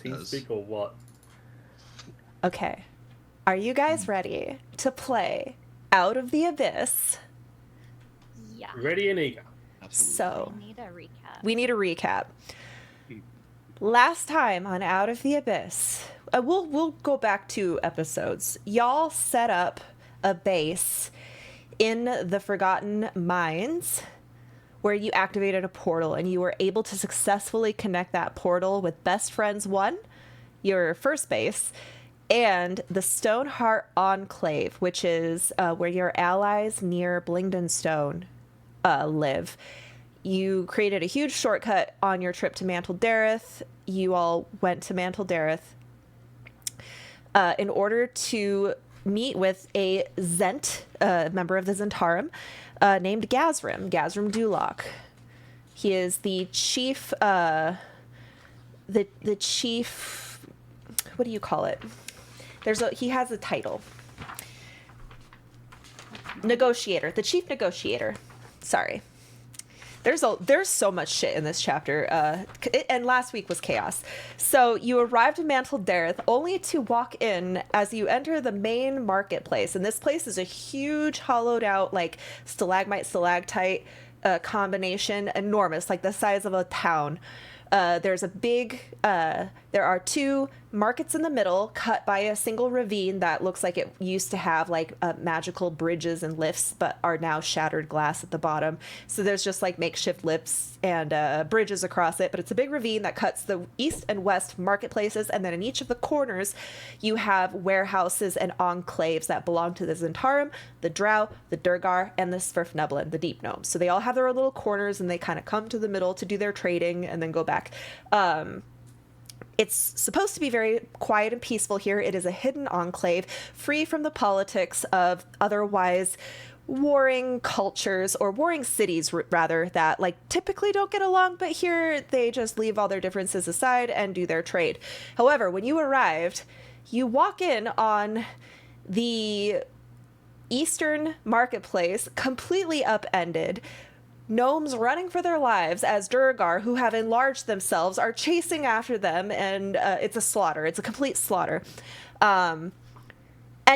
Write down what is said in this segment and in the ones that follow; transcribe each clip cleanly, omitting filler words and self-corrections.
TeamSpeak or what? Okay. Are you guys ready to play Out of the Abyss? Yeah. Ready and eager. Absolutely. So, I need a recap. we need a recap. Last time on Out of the Abyss, we'll go back 2 episodes. Y'all set up a base in the Forgotten Mines where you activated a portal and you were able to successfully connect that portal with Best Friends 1, your first base, and the Stoneheart Enclave, which is where your allies near Blingden Stone live. You created a huge shortcut on your trip to Mantol Derith. You all went to Mantol Derith in order to meet with a Zent, member of the Zentarum, named Gazrim Duloc. He is the chief, the chief, what do you call it? He has a title. Negotiator, the chief negotiator. Sorry. There's so much shit in this chapter, and last week was chaos. So you arrived in Mantol Derith only to walk in as you enter the main marketplace, and this place is a huge hollowed out like stalagmite stalactite combination, enormous, like the size of a town. There's a big, there are 2 markets in the middle cut by a single ravine that looks like it used to have like magical bridges and lifts, but are now shattered glass at the bottom. So there's just like makeshift lifts and bridges across it, but it's a big ravine that cuts the east and west marketplaces. And then in each of the corners, you have warehouses and enclaves that belong to the Zentarum, the Drow, the Durgar, and the Svirfneblin, the Deep Gnomes. So they all have their own little corners and they kind of come to the middle to do their trading and then go back. It's supposed to be very quiet and peaceful here. It is a hidden enclave, free from the politics of otherwise warring cultures, or warring cities, rather, that like typically don't get along, but here they just leave all their differences aside and do their trade. However, when you arrived, you walk in on the eastern marketplace, completely upended. Gnomes running for their lives as Durgar, who have enlarged themselves, are chasing after them, and it's a slaughter. It's a complete slaughter. And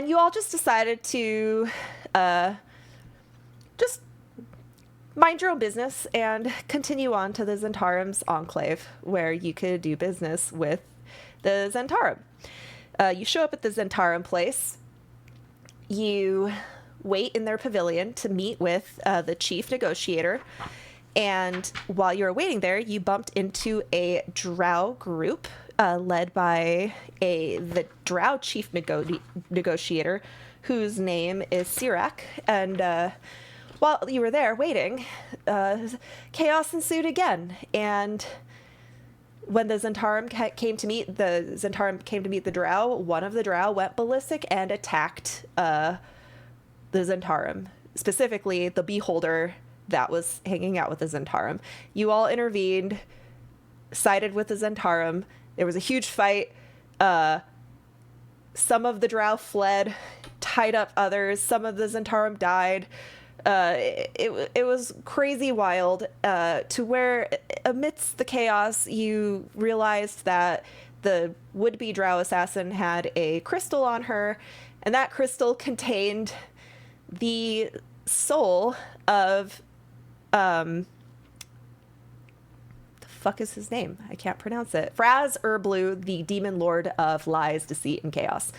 you all just decided to just mind your own business and continue on to the Zentarum's enclave, where you could do business with the Zentarum. You show up at the Zentarum place. You wait in their pavilion to meet with the chief negotiator, and while you were waiting there, you bumped into a Drow group led by the Drow chief negotiator, whose name is Sirac. And while you were there waiting, chaos ensued again, and when the Zentarum came to meet the Drow, one of the Drow went ballistic and attacked the Zentarum, specifically the beholder that was hanging out with the Zentarum. You all intervened, sided with the Zentarum. There was a huge fight. Some of the Drow fled, tied up others. Some of the Zentarum died. It was crazy wild, to where amidst the chaos, you realized that the would-be Drow assassin had a crystal on her, and that crystal contained the soul of the fuck is his name? I can't pronounce it. Fraz Urblu, the demon lord of lies, deceit, and chaos.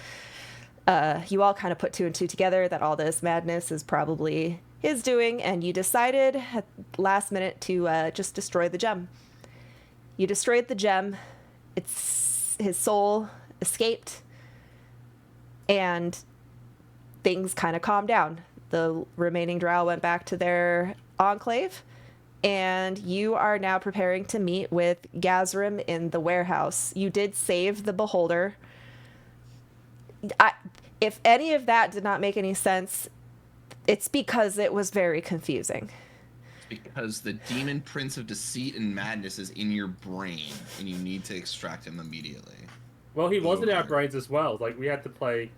You all kind of put 2 and 2 together that all this madness is probably his doing, and you decided at last minute to just destroy the gem. You destroyed the gem. His soul escaped, and things kind of calmed down. The remaining Drow went back to their enclave, and you are now preparing to meet with Gazrim in the warehouse. You did save the beholder. If any of that did not make any sense, it's because it was very confusing. Because the demon prince of deceit and madness is in your brain, and you need to extract him immediately. Well, he was in our brains as well. Like, we had to play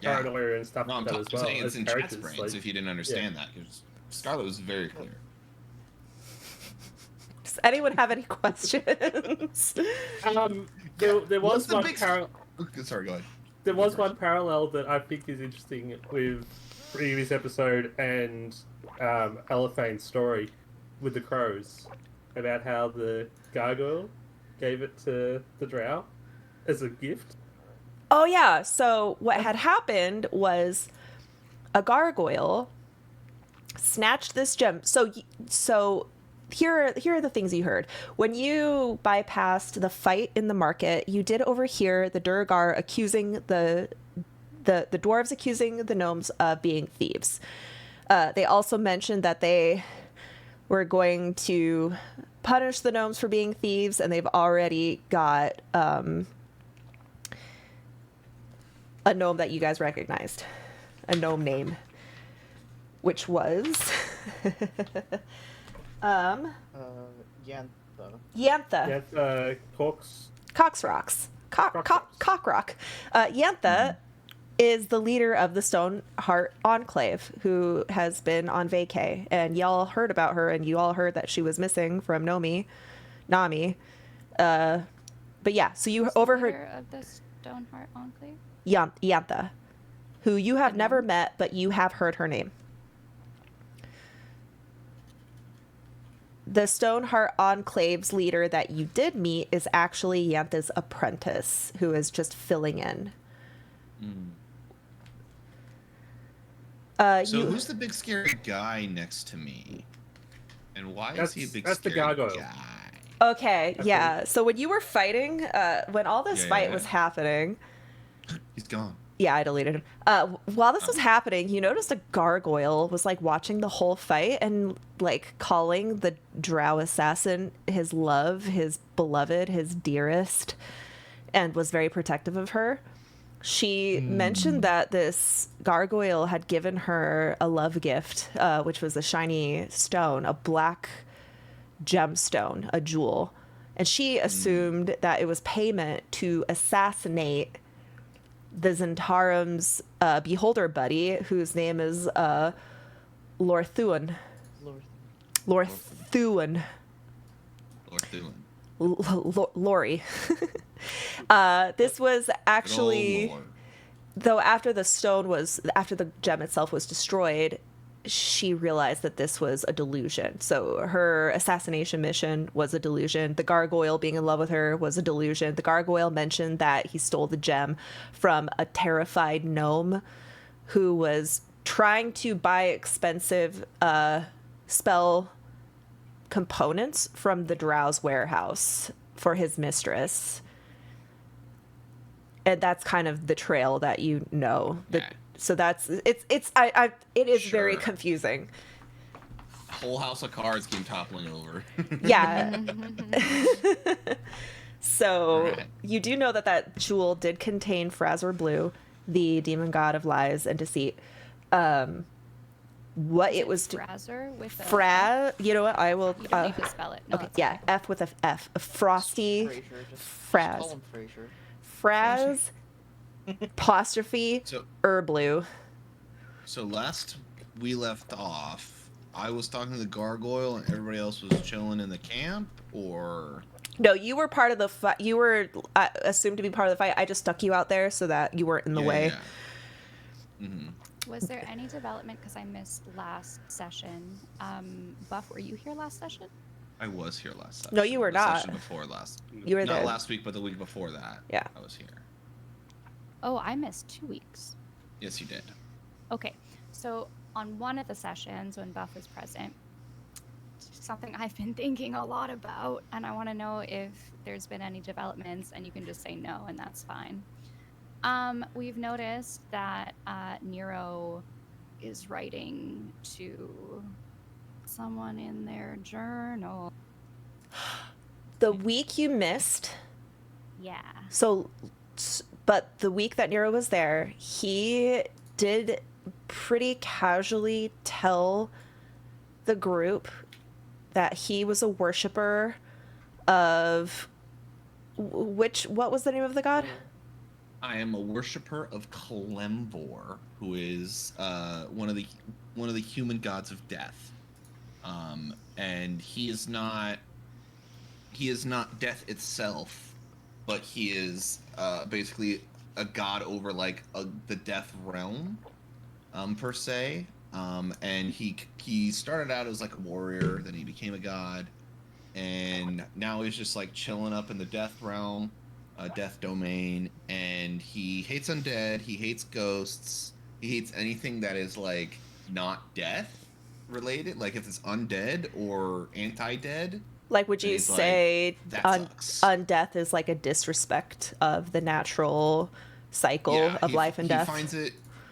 paranoia and stuff like that as well. I'm saying it's in chat's characters, brains, if you didn't understand that, because Scarlet was very clear. Does anyone have any questions? there was What's the one big... Sorry, go ahead. There was one parallel that I think is interesting with previous episode and Eliphane's story with the crows about how the gargoyle gave it to the drow as a gift. Oh yeah, so what had happened was a gargoyle snatched this gem. So here are the things you heard. When you bypassed the fight in the market, you did overhear the Durgar accusing the dwarves accusing the gnomes of being thieves. They also mentioned that they were going to punish the gnomes for being thieves, and they've already got a gnome that you guys recognized, a gnome name, which was Yantha. Yantha. Yeah, Coxrocks. Cockrock. Yantha is the leader of the Stoneheart Enclave, who has been on vacay, and y'all heard about her, and you all heard that she was missing from Nami. But yeah, so you overheard Leader of the Stoneheart Enclave? Yantha, who you have never met, but you have heard her name. The Stoneheart Enclave's leader that you did meet is actually Yantha's apprentice, who is just filling in. So who's the big scary guy next to me? And why is he a big that's the scary gargoyle. guy? Okay, yeah. So when you were fighting, when all this fight was happening... He's gone. Yeah, I deleted him. While this was happening, you noticed a gargoyle was like watching the whole fight and like calling the drow assassin his love, his beloved, his dearest, and was very protective of her. She mentioned that this gargoyle had given her a love gift, which was a shiny stone, a black gemstone, a jewel. And she assumed that it was payment to assassinate the Zentarim's beholder buddy, whose name is Lorthuan. Lorthuan. Lori. This was actually, though after the gem itself was destroyed, she realized that this was a delusion. So her assassination mission was a delusion. The gargoyle being in love with her was a delusion. The gargoyle mentioned that he stole the gem from a terrified gnome who was trying to buy expensive spell components from the drow's warehouse for his mistress. And that's kind of the trail that you know. So it is very confusing. Whole house of cards came toppling over. Yeah. So you do know that jewel did contain Frazor Blue, the demon god of lies and deceit. What it was Frazor with a you know what, I will you don't need to spell it. No, okay, yeah, fine. F with a F. A frosty Fraz. Fraz apostrophe blue. So last we left off, I was talking to the gargoyle and everybody else was chilling in the camp, or no, you were part of the fight. You were assumed to be part of the fight. I just stuck you out there so that you weren't in the way. Yeah. Mm-hmm. Was there any development, because I missed last session? Buff, were you here last session? I was here last session. No, you were not. Session before last. You were not there. Last week, but the week before that. Yeah. I was here. Oh, I missed 2 weeks. Yes, you did. Okay, so on one of the sessions when Buff was present, something I've been thinking a lot about, and I want to know if there's been any developments, and you can just say no, and that's fine. We've noticed that Nero is writing to someone in their journal. The week you missed. Yeah. So, but the week that Nero was there, he did pretty casually tell the group that he was a worshiper of what was the name of the god? I am a worshiper of Kalemvor, who is one of the human gods of death, and he is not death itself, but he is basically a god over like the death realm, per se. And he started out as like a warrior, then he became a god, and now he's just like chilling up in the death realm, death domain, and he hates undead, he hates ghosts, he hates anything that is like not death related, like if it's undead or anti-dead. Like, would And you he's say like, that sucks. undeath is like a disrespect of the natural cycle of life and death?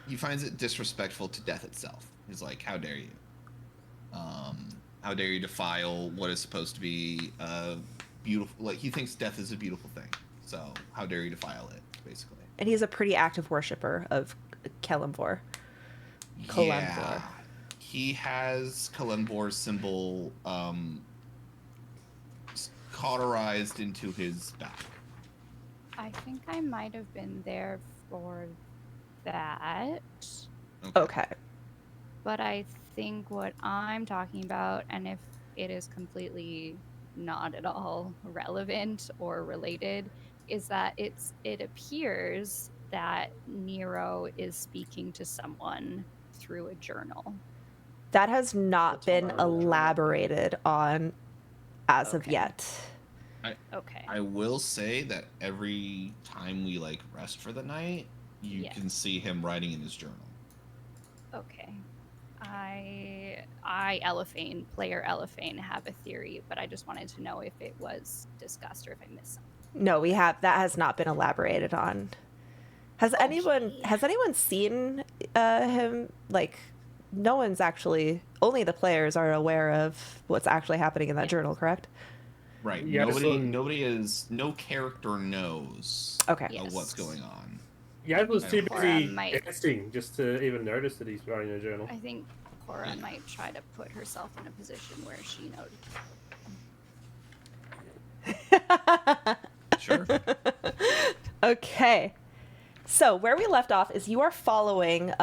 He finds it disrespectful to death itself. He's like, how dare you? How dare you defile what is supposed to be beautiful? Like, he thinks death is a beautiful thing. So how dare you defile it, basically. And he's a pretty active worshiper of Kalimvor. Yeah. He has Kalimvor's symbol cauterized into his back. I think I might have been there for that. Okay. But I think what I'm talking about, and if it is completely not at all relevant or related, is that it appears that Nero is speaking to someone through a journal. That has not been horrible. elaborated on as of Okay. yet. Okay. I will say that every time we like rest for the night, you Yeah. can see him writing in his journal. Okay. I player Elephane, have a theory, but I just wanted to know if it was discussed or if I missed something. No, that has not been elaborated on. Has anyone seen him? Like, no one's actually, only the players are aware of what's actually happening in that journal, correct? Right. Yeah, No character knows Okay. of what's going on. Yad was too Cora busy might- dancing just to even notice that he's writing a journal. I think Cora might try to put herself in a position where she knows. Sure. Okay. So where we left off is you are following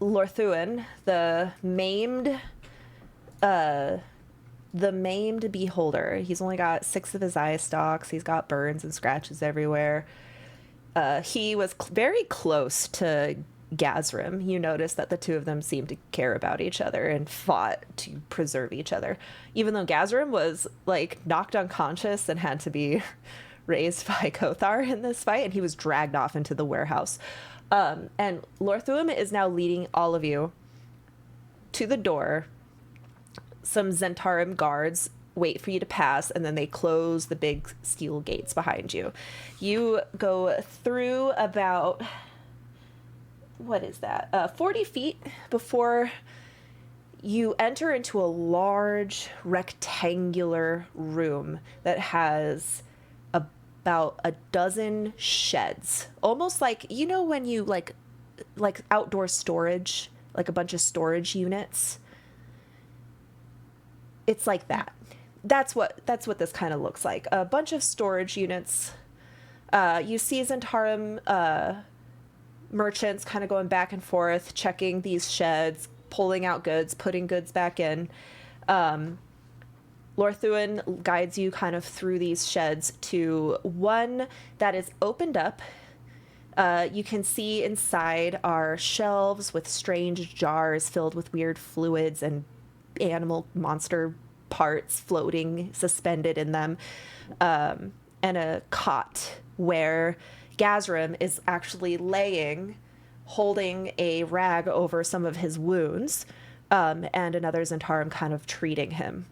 Lorthuin, the maimed beholder. He's only got 6 of his eye stalks. He's got burns and scratches everywhere. He was very close to Gazrim. You notice that the two of them seemed to care about each other and fought to preserve each other. Even though Gazrim was, like, knocked unconscious and had to be raised by Kothar in this fight, and he was dragged off into the warehouse. And Lorthuim is now leading all of you to the door. Some Zentarim guards wait for you to pass, and then they close the big steel gates behind you. You go through about, 40 feet before you enter into a large rectangular room that has about a dozen sheds. Almost like, you know, when you like outdoor storage, like a bunch of storage units. It's like that. That's what this kind of looks like. A bunch of storage units. You see Zentarim merchants kind of going back and forth, checking these sheds, pulling out goods, putting goods back in. Lorthuin guides you kind of through these sheds to one that is opened up. You can see inside are shelves with strange jars filled with weird fluids and animal monster parts floating, suspended in them, and a cot where Gazrim is actually laying, holding a rag over some of his wounds, and another Zentarim kind of treating him.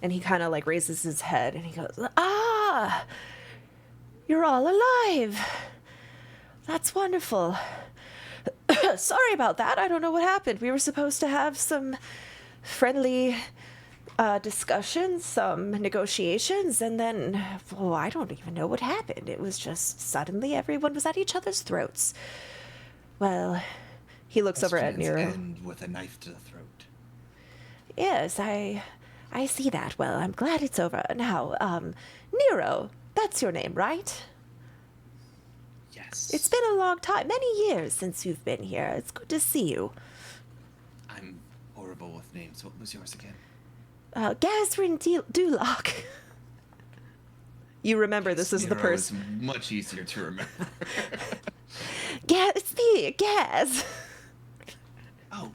And he kind of like raises his head and he goes, "Ah, you're all alive. That's wonderful. Sorry about that. I don't know what happened. We were supposed to have some friendly discussions, some negotiations, and then, I don't even know what happened. It was just suddenly everyone was at each other's throats." Well, he looks over at Nero. End with a knife to the throat. Yes, I see that. Well, I'm glad it's over. Now, Nero, that's your name, right? Yes. It's been a long time, many years since you've been here. It's good to see you. I'm horrible with names. What was yours again? Gazrin Duloc. You remember this is the Nero person. is much easier to remember. Yeah, it's me, Gaz. Oh,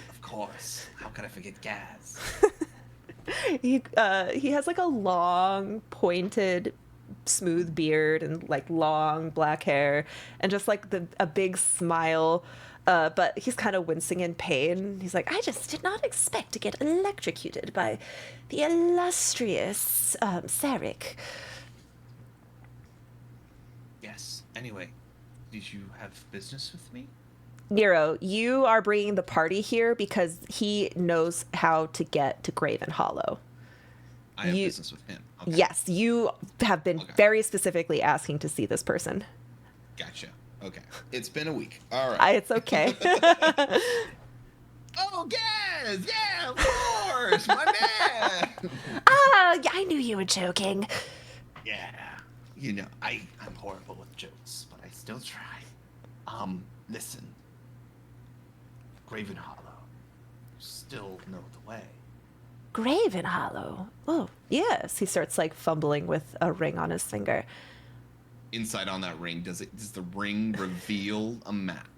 of course. How could I forget Gaz? He has like a long, pointed, smooth beard and like long black hair and just like a big smile. But he's kind of wincing in pain. He's like, I just did not expect to get electrocuted by the illustrious Sarek. Yes. Anyway, did you have business with me? Nero, you are bringing the party here because he knows how to get to Graven Hollow. I have business with him. Okay. Yes, you have been very specifically asking to see this person. Gotcha. Okay. It's been a week. All right. It's okay. Oh, Gaz! Yeah, of course! My man! Yeah, I knew you were joking. Yeah. You know, I'm horrible with jokes, but I still try. Listen. Graven Hollow. You still know the way. Graven Hollow. Oh, yes. He starts like fumbling with a ring on his finger. Inside on that ring, does the ring reveal a map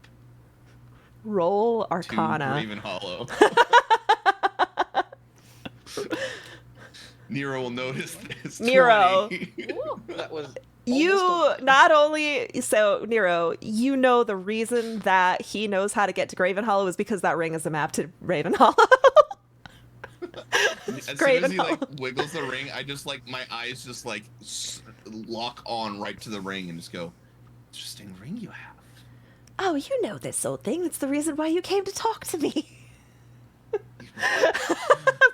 Roll to Arcana. Graven Hollow? Nero will notice this. Nero. 20. Ooh, that was You almost a- not only so Nero, you know the reason that he knows how to get to Graven Hollow is because that ring is a map to Raven Hollow. As Graven soon as he like Hollow. wiggles the ring, I just like my eyes just like lock on right to the ring and just go, interesting ring you have. Oh, you know this old thing. It's the reason why you came to talk to me.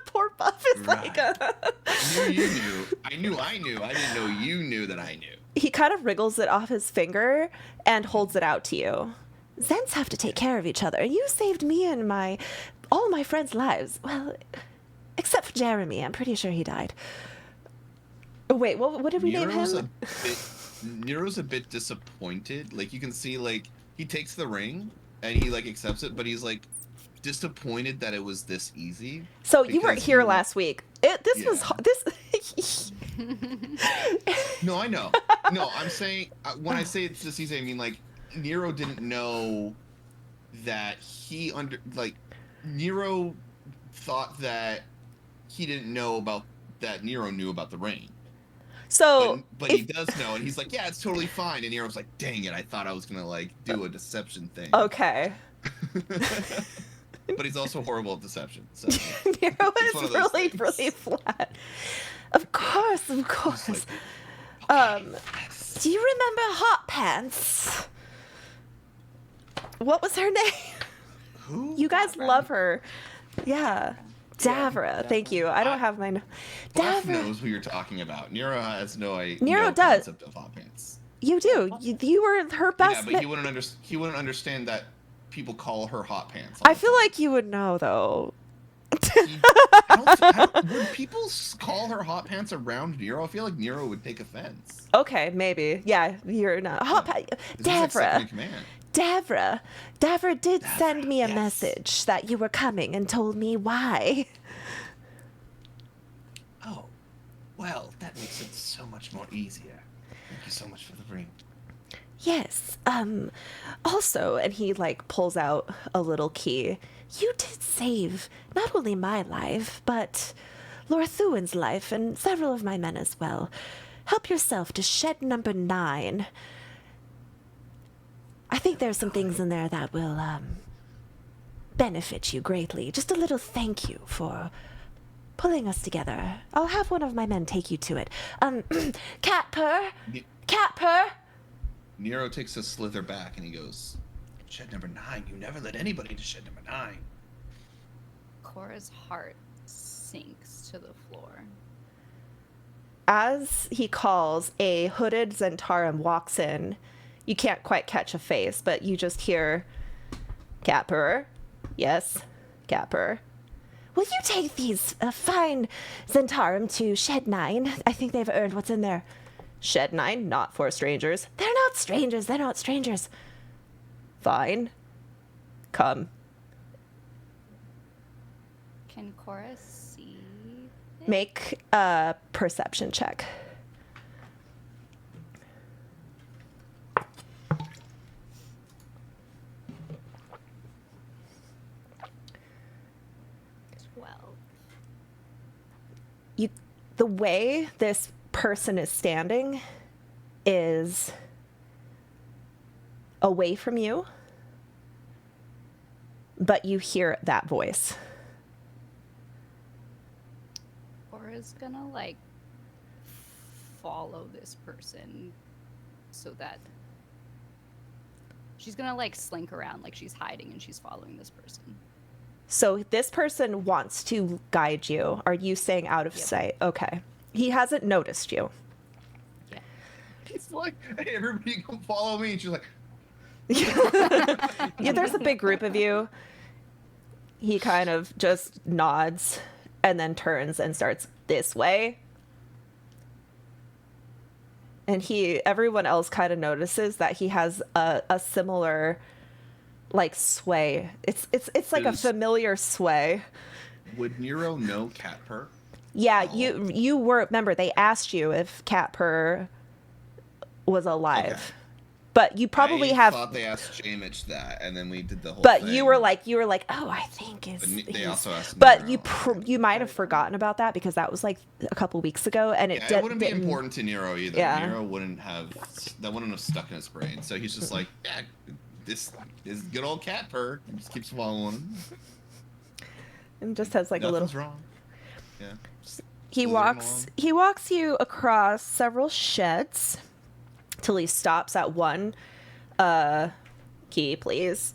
Poor Buff is like I knew you knew. I knew. I didn't know you knew that I knew. He kind of wriggles it off his finger and holds it out to you. Zens have to take care of each other, and you saved me and all my friends' lives. Well, except for Jeremy. I'm pretty sure he died. Oh, wait, what did we name him? Nero's a bit disappointed. Like you can see, like he takes the ring and he like accepts it, but he's like disappointed that it was this easy. So you weren't here last week. This. No, I know. No, I'm saying when I say it's this easy, I mean like Nero didn't know that Nero thought that he didn't know about that Nero knew about the ring. So, but he does know, and he's like, yeah, it's totally fine. And Nero's like, dang it, I thought I was gonna like do a deception thing. Okay. But he's also horrible at deception. So Nero is really flat. Of course. Like, okay, yes. Do you remember Hot Pants? What was her name? Who? You guys love her. Yeah. Davra. Thank you. I don't have my... Buff Davra. knows who you're talking about. Nero has no idea. Nero does. Concept of hot pants. You do. You were her best... Yeah, but he wouldn't understand that people call her hot pants. I feel like you would know, though. Would people call her hot pants around Nero? I feel like Nero would take offense. Okay, maybe. Yeah, you're not... Hot Pants... Davra. Davra did send me a message that you were coming and told me why. Oh, well, that makes it so much more easier. Thank you so much for the ring. Yes. Also, and he like pulls out a little key. You did save not only my life, but Lorthuan's life and several of my men as well. Help yourself to shed number 9. I think there's some things in there that will benefit you greatly. Just a little thank you for pulling us together. I'll have one of my men take you to it. Catper! Catper! Nero takes a slither back and he goes, shed number 9? You never led anybody to shed number 9. Cora's heart sinks to the floor. As he calls, a hooded Zentarum walks in. You can't quite catch a face, but you just hear, Catper. Yes, Catper. Will you take these fine Zentarum to Shed 9? I think they've earned what's in there. Shed 9? Not for strangers. They're not strangers. They're not strangers. Fine. Come. Can Cora see it? Make a perception check. the way this person is standing is away from you, but you hear that voice. Cora's gonna like follow this person so that she's gonna like slink around like she's hiding and she's following this person. So this person wants to guide you. Are you saying out of sight? Okay. He hasn't noticed you. Yeah. It's like, hey, everybody come follow me. And she's like, Yeah, there's a big group of you. He kind of just nods and then turns and starts this way. And everyone else kind of notices that he has a similar like sway. It's like a familiar sway. would Nero know cat purr? Yeah, Oh. you were, remember they asked you if Cat Purr was alive. Okay. But you probably I thought they asked Jamich that, and then we did the whole but thing. you were like, oh, I think But they also asked but Nero. you might have forgotten about that because that was like a couple weeks ago, and It wouldn't be important to Nero either. Yeah. Nero wouldn't have stuck in his brain. So he's just like, yeah, this is good old cat purr. He just keeps following him. And just has like Nothing's a little. wrong. Yeah. just He slithering walks. along. He walks you across several sheds till he stops at one. Key, please,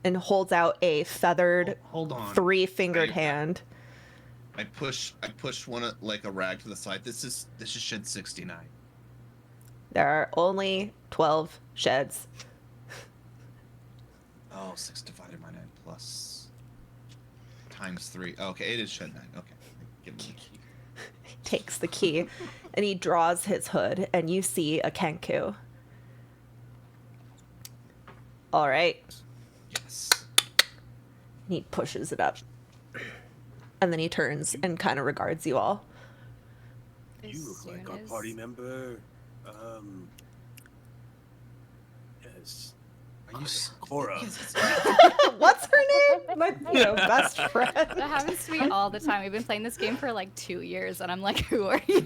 and holds out a feathered Hold on. 3-fingered I- hand. I push one like a rag to the side. This is shed 69. There are only 12 sheds. Oh, 6 divided by 9 plus times 3. Oh, okay, it is shed 9. Okay. Give me the key. Takes the key, and he draws his hood, and you see a Kenku. All right. Yes. He pushes it up, and then he turns and kind of regards you all. You As look like soon our as- party member. Yes. Are you Cora. What's her name? My best friend. That happens to me all the time. We've been playing this game for like 2 years, and I'm like, who are you?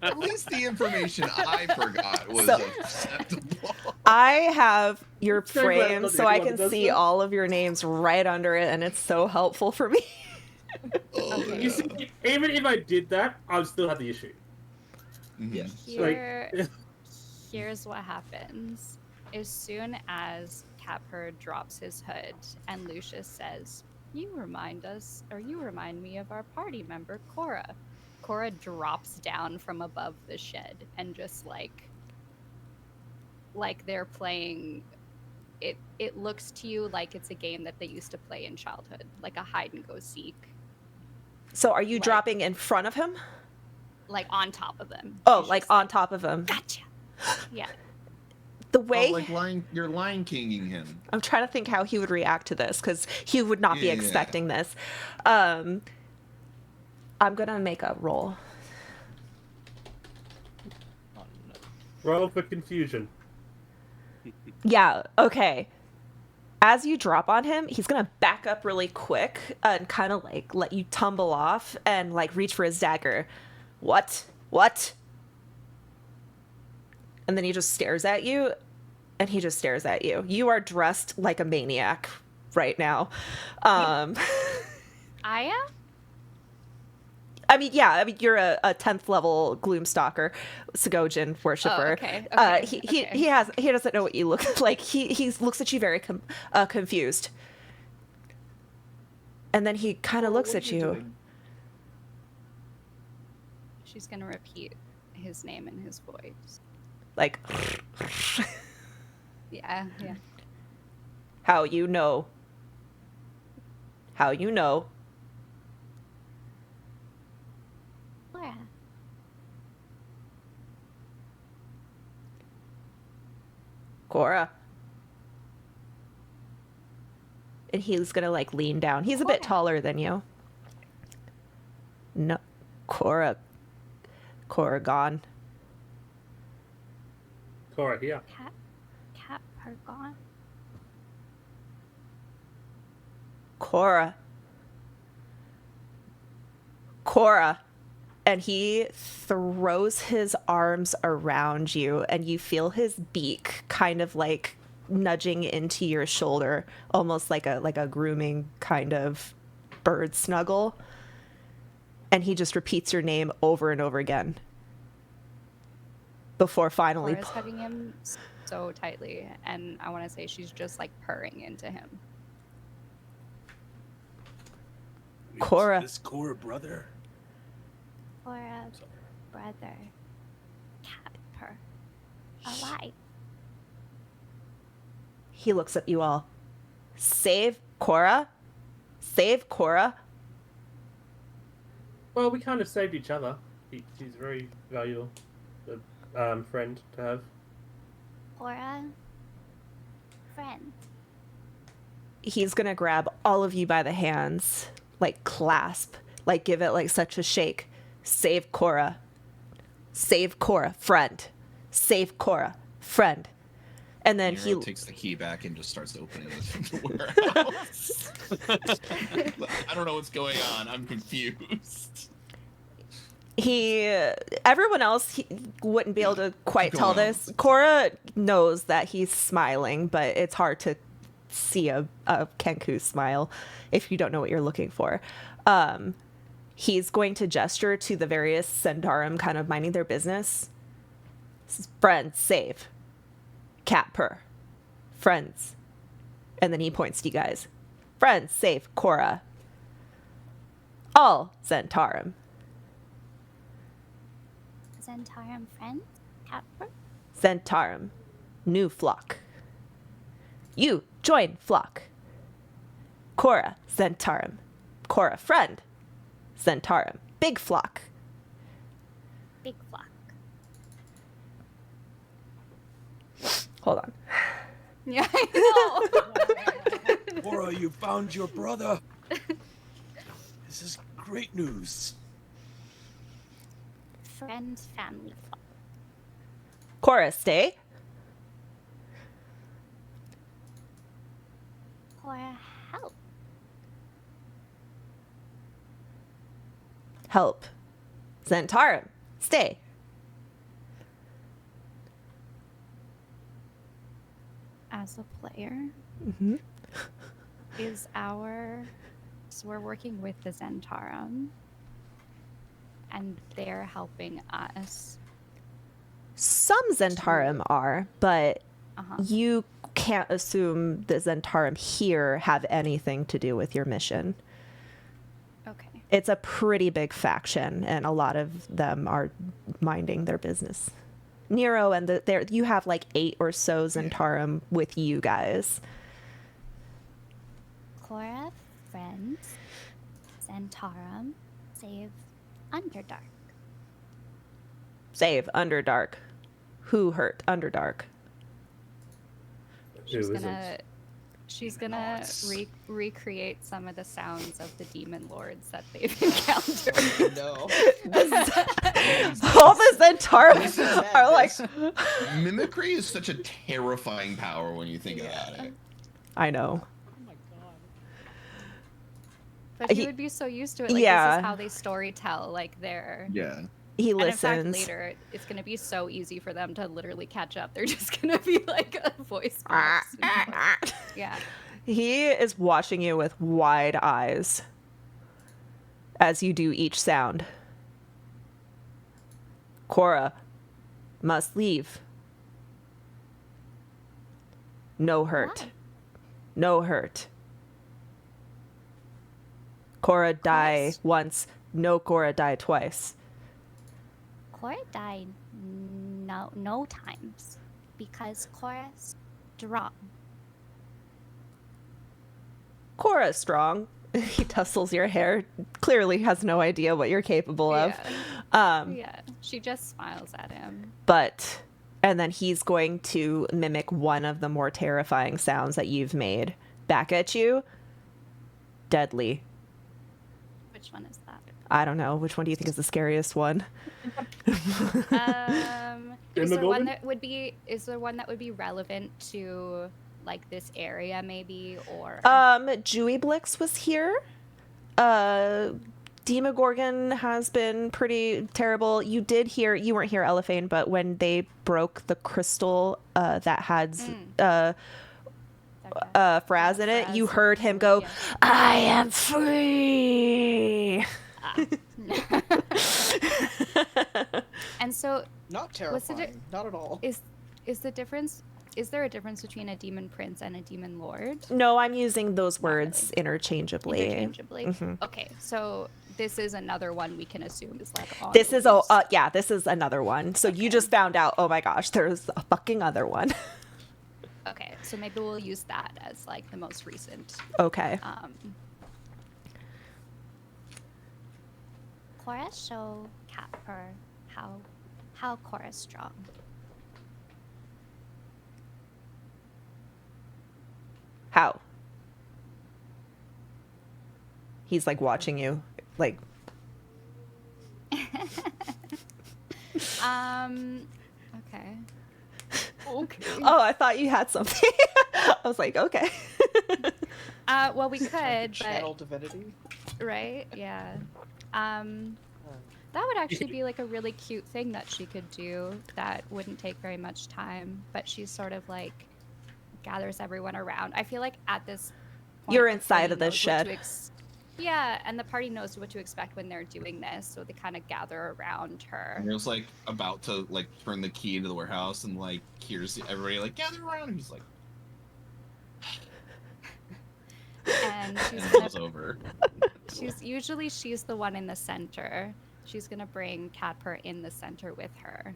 At least the information I forgot was So- acceptable. I have your very glad frame not so I everyone can does see that. all of your names right under it, and it's so helpful for me. Oh, Okay. You see, even if I did that, I would still have the issue. Mhm. Yeah. Here's what happens. As soon as Catper drops his hood and Lucius says, you remind me of our party member, Cora. Cora drops down from above the shed and just like they're playing it looks to you like it's a game that they used to play in childhood, like a hide and go seek, So are you Like- dropping in front of him? like on top of them. Oh, She's like just on top of him. Gotcha. Yeah. The way Oh, like you're Lion Kinging him. I'm trying to think how he would react to this because he would not be Yeah. expecting this. I'm gonna make a roll. Roll for confusion. Yeah, okay. As you drop on him, he's gonna back up really quick and kind of like let you tumble off and like reach for his dagger. What? And then he just stares at you, and he just stares at you. You are dressed like a maniac right now. I am? I mean, you're a 10th level Gloomstalker, Sagojin worshiper. Oh, okay, okay, He okay. doesn't know what you look like. He looks at you very confused, and then he kind of looks at you. She's gonna repeat his name in his voice. Like, Yeah. how you know? Cora. Cora. And he's gonna like lean down. He's a bit Cora. taller than you. No, Cora gone. Cora, here. Cat are gone. Cora. and he throws his arms around you, and you feel his beak kind of like nudging into your shoulder, almost like a grooming kind of bird snuggle. And he just repeats your name over and over again before finally Cora's hugging him so tightly, and I want to say she's just like purring into him. Cora. This Cora brother. Cora, brother, Capper, alive. He looks at you all. Save Cora? Save Cora? Well, we kind of saved each other. He's a very valuable friend to have. Cora, friend. He's gonna grab all of you by the hands, like clasp, like give it like such a shake. Save Cora. Save Cora, friend. Save Cora, friend. And then Nero takes the key back and just starts opening the warehouse. I don't know what's going on. I'm confused. Everyone else wouldn't be able to quite Keep tell going on. this. Cora knows that he's smiling, but it's hard to see a Kenku smile if you don't know what you're looking for. He's going to gesture to the various Sendarum kind of minding their business. Friends, save. Cat purr. Friends. And then he points to you guys. Friends, save Cora. All Zentarum. Zentarum friend, Capper. Zentarum. New flock. You join flock. Cora, Zentarum. Cora, friend. Zentarum. Big flock. Big flock. Hold on. Yeah, I know. Cora, you found your brother. This is great news. Friend, family flock. Cora, stay. Cora, help. Help. Zentarum, stay. As a player, Mm-hmm. so we're working with the Zentarum, and they're helping us. Some Zentarum are, but Uh-huh. you can't assume the Zentarum here have anything to do with your mission. Okay. It's a pretty big faction, and a lot of them are minding their business. Nero and you have like 8 or so Zentarum with you guys. Cora, friends, Zentarum, save Underdark. Save Underdark. Who hurt Underdark? She's gonna recreate some of the sounds of the demon lords that they've encountered. No. All the Zentarum are like, Mimicry is such a terrifying power when you think about it. I know. But he would be so used to it. Like, Yeah. This is how they story tell. Like, they're... Yeah. He And in fact, listens. later, it's going to be so easy for them to literally catch up. They're just going to be like a voice box. Yeah. He is watching you with wide eyes as you do each sound. Cora must leave. No hurt. Why? No hurt. Cora die Course. once. No Cora die twice. Cora died no times because Cora's strong. Cora's strong. He tussles your hair. Clearly has no idea what you're capable of. Yeah. She just smiles at him. But, and then he's going to mimic one of the more terrifying sounds that you've made back at you. Deadly. Which one is that? I don't know. Which one do you think is the scariest one? Is there Demogorgon? one that would be relevant to like this area maybe, or Jewy Blix was here. Demogorgon has been pretty terrible. You weren't here, Elephane, but when they broke the crystal that had Fraz in it, you heard him go, Yes. I am free! And so Not What's the terrifying. Not at all. is the difference? Is there a difference between a demon prince and a demon lord? No, I'm using those Not really. words interchangeably. Interchangeably. Mhm. Okay, so this is another one we can assume is like on This the is loose. this is another one. So you just found out, oh my gosh, there's a fucking other one. Okay, so maybe we'll use that as like the most recent. Okay. Cora show Catper how Cora's strong. How? He's like watching you, like. Okay. Okay. Oh, I thought you had something. I was like, okay. Well, we could, Channel divinity. but right? Yeah. That would actually be like a really cute thing that she could do that wouldn't take very much time, but she's sort of like gathers everyone around. I feel like at this point, You're the inside party of this knows what shed. yeah, and the party knows what to expect when they're doing this, so they kind of gather around her. And he was like about to like turn the key into the warehouse and like hears everybody like gather around and he's like And she's and it gonna was over. she's the one in the center. She's gonna bring Catper in the center with her,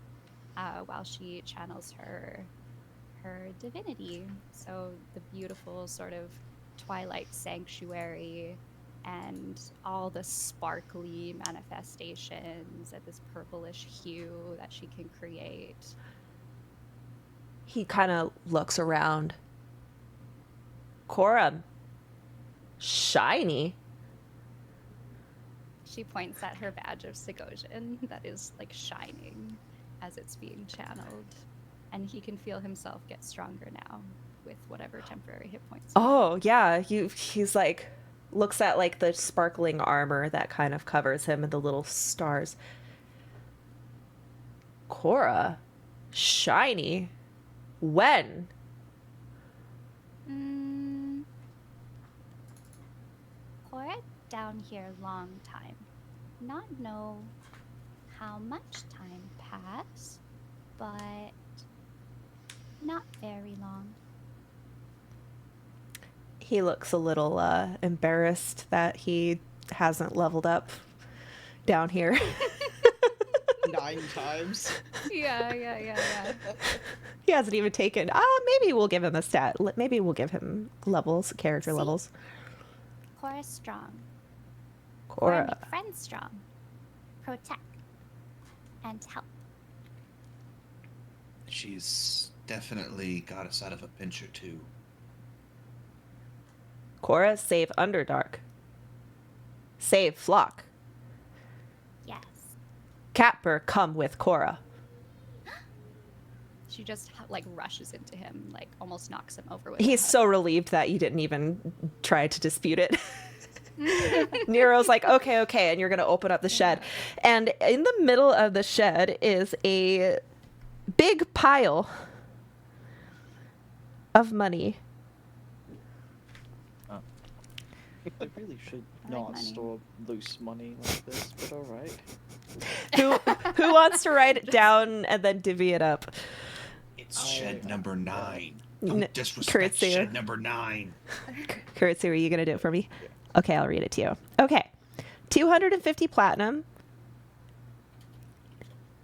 while she channels her divinity. So the beautiful sort of twilight sanctuary and all the sparkly manifestations at this purplish hue that she can create. He kind of looks around. Cora, shiny. She points at her badge of Segosian that is like shining as it's being channeled, and he can feel himself get stronger now with whatever temporary hit points. Oh yeah, he's like looks at like the sparkling armor that kind of covers him and the little stars. Cora, shiny. When? Cora down here long time. Not know how much time pass, but not very long. He looks a little embarrassed that he hasn't leveled up down here. 9 times. Yeah. He hasn't even taken. Maybe we'll give him a stat. Maybe we'll give him levels, character See? levels. Cora's strong. Cora Cora. make friends strong. Protect. And help. She's definitely got us out of a pinch or two. Cora, save Underdark. Save Flock. Yes. Catper, come with Cora. She just like rushes into him, like almost knocks him over with He's her so relieved that you didn't even try to dispute it. Nero's like, okay, and you're going to open up the shed. And in the middle of the shed is a big pile of money. I really should I like not money. store loose money like this, but alright. Who wants to write it down and then divvy it up? It's shed number 9. N- Don't disrespect Kuritsu. shed number 9. Kuritsu, are you going to do it for me? Okay, I'll read it to you. Okay. 250 platinum,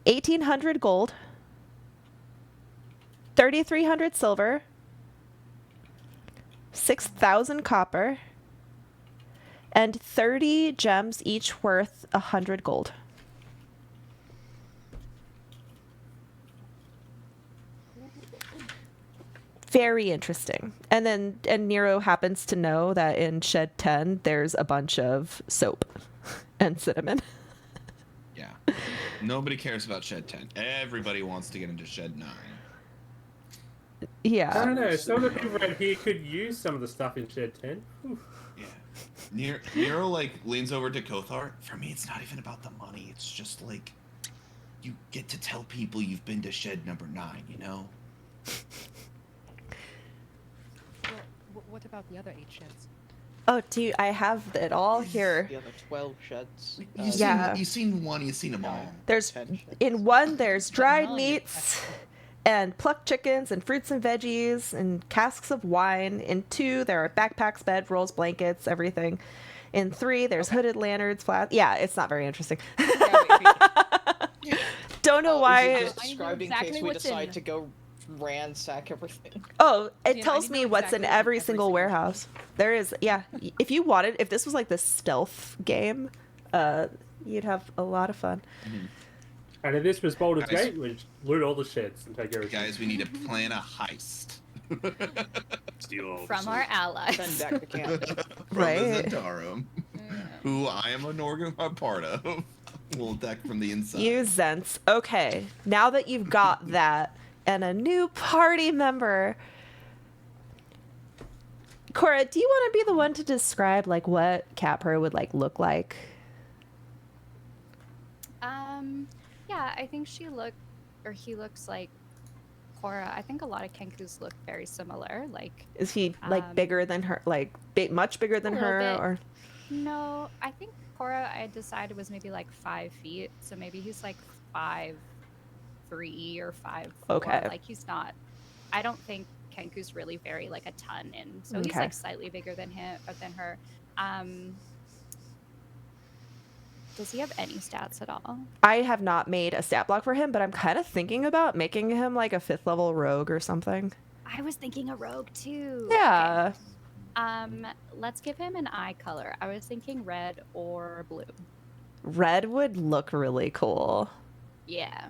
1,800 gold, 3,300 silver, 6,000 copper, and 30 gems, each worth 100 gold. Very interesting. And Nero happens to know that in Shed 10 there's a bunch of soap and cinnamon. Yeah. Nobody cares about shed 10. Everybody wants to get into shed 9. I Yeah. don't know. Some of the people around here could use some of the stuff in Shed 10. Whew. Yeah. Nero like leans over to Kothar. For me, it's not even about the money. It's just like you get to tell people you've been to shed number 9. You know. Well, what about the other 8 sheds? Oh, I have it all here. The other 12 sheds. You've seen one. You've seen them all. There's 10 sheds. in one. There's dried nine. meats, and plucked chickens, and fruits and veggies, and casks of wine. In 2, there are backpacks, bedrolls, blankets, everything. In 3, there's hooded lanterns, Yeah, it's not very interesting. Don't know why. Just described in exactly case we what's decide in. to go ransack everything. Oh, it Yeah, I tells need me to know what's in exactly every every single single warehouse. There is, yeah. If this was like the stealth game, you'd have a lot of fun. And if this was Baldur's Guys- Gate, we'd loot all the sheds and take everything. Guys, we need to plan a heist. Steal all the From souls. our allies. Send back to camp. From Right. the Zentarum, who I am a part of. We'll attack from the inside. You Zents. Okay, now that you've got that and a new party member, Cora, do you want to be the one to describe like what Capper would like look like? Yeah, I think he looks like Cora. I think a lot of Kenkus look very similar. Like, Is he like bigger than her? Like much bigger than a little her? bit. Or no, I think Cora, I decided, was maybe like 5 feet. So maybe he's like 5'3" or 5'4". Okay. Like he's not. I don't think Kenku's really very like a ton, and so he's Okay. like slightly bigger than him or than her. Does he have any stats at all? I have not made a stat block for him, but I'm kind of thinking about making him like a 5th level rogue or something. I was thinking a rogue too. Yeah. Okay. Let's give him an eye color. I was thinking red or blue. Red would look really cool. Yeah.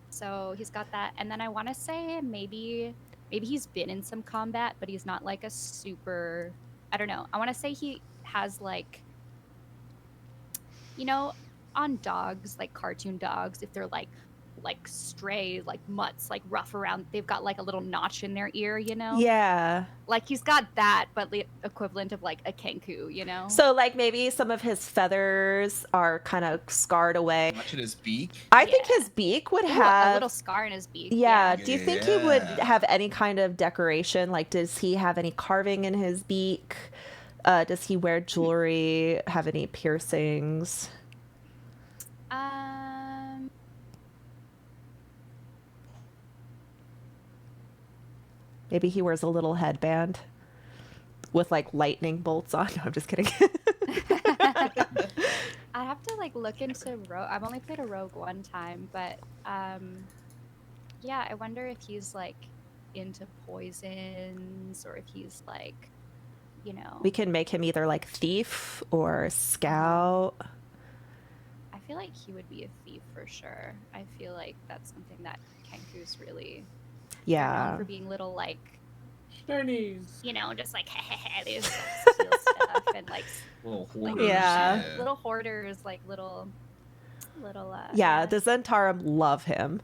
So he's got that, and then I want to say maybe he's been in some combat, but he's not like a super. I don't know. I want to say he has like, you know, on dogs, like cartoon dogs, if they're like stray, like mutts, like rough around, they've got like a little notch in their ear, you know? Yeah. Like he's got that, but the equivalent of like a Kenku, you know? So like maybe some of his feathers are kind of scarred away. Watch it his beak. I think Yeah. his beak would Ooh, a have little scar in his beak. Yeah. Do you think he would Yeah. have any kind of decoration? Like, does he have any carving in his beak? Does he wear jewelry? Have any piercings? Maybe he wears a little headband with like lightning bolts on. No, I'm just kidding. I have to like look into rogue. I've only played a rogue one time, but yeah, I wonder if he's like into poisons or if he's like, you know. We can make him either like thief or scout. I feel like he would be a thief for sure. I feel like that's something that Kenku's really they're known Yeah. for being little like, Stonies. you know, just like they just like, steal stuff and like Little like, hoarders. Yeah. little hoarders, like little Yeah, the Zentarum love him.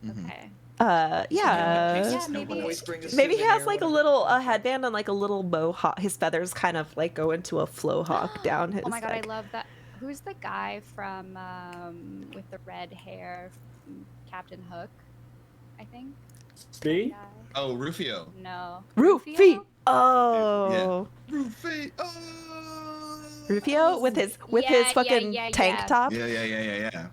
Mhm. Okay. Yeah. Yeah, No one maybe- always brings a Maybe he has souvenir, like a whatever. little headband and like a little mohawk. His feathers kind of like go into a flohawk down his Oh my god, neck. I love that. Who's the guy from with the red hair? From Captain Hook, I think. See? Guy? Oh, Rufio. No. Rufio. Oh. Rufio. Oh. Rufio with his Yeah, fucking yeah, tank yeah. top. Yeah.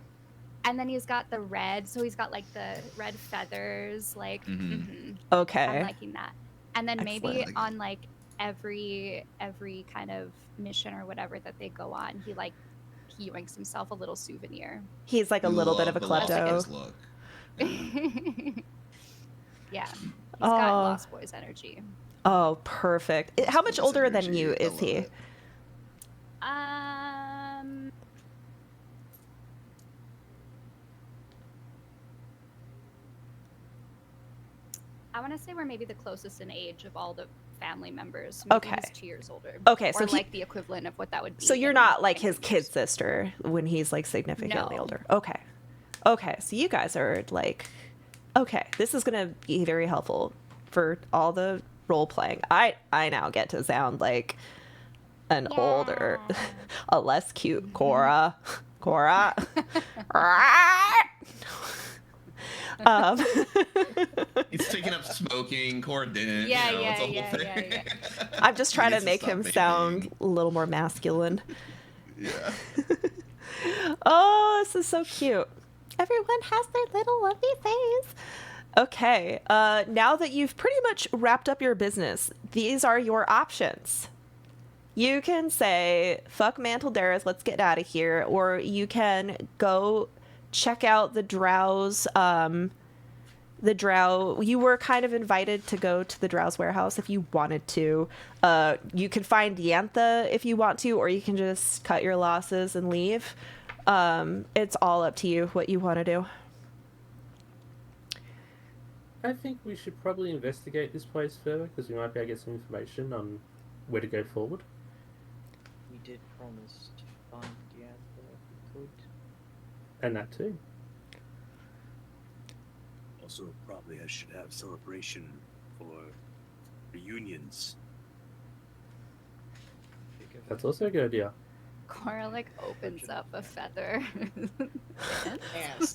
And then he's got the red, so he's got like the red feathers, like. Mhm. I'm Okay. liking that. And then maybe Excellent. on like every kind of mission or whatever that they go on, he yoinks himself a little souvenir. He's like a We little bit of love a the Lost klepto. Boys look. Yeah. He's got Oh. Lost Boys energy. Oh, perfect. How much Boys older than energy, you I is love he? it. I want to say we're maybe the closest in age of all the family members. Okay. He's 2 years older. Okay, so or he- like the equivalent of what that would be. So you're in not like his Kenku kid years. sister when he's like significantly No. older. Okay. Okay. So you guys are like, okay, this is going to be very helpful for all the role playing. I now get to sound like an older, Yeah. a less cute Cora. Cora. He's taking up smoking. Cora didn't. Yeah, you know, it's a yeah, whole yeah, thing. yeah, I'm just He trying to needs make stop him sound vaping. a little more masculine. Yeah. Oh, this is so cute. Everyone has their little lovely face. Okay, now that you've pretty much wrapped up your business, these are your options. You can say, fuck Mantol Derith, let's get out of here. Or you can go check out the Drow's, you were kind of invited to go to the Drow's warehouse if you wanted to. You can find Yantha if you want to, or you can just cut your losses and leave. It's all up to you what you want to do. I think we should probably investigate this place further because we might be able to get some information on where to go forward. We did promise to find the answer if we could. And that too. Also, probably I should have celebration for reunions. That's also a good idea. Cora like opens up a feather. Ants.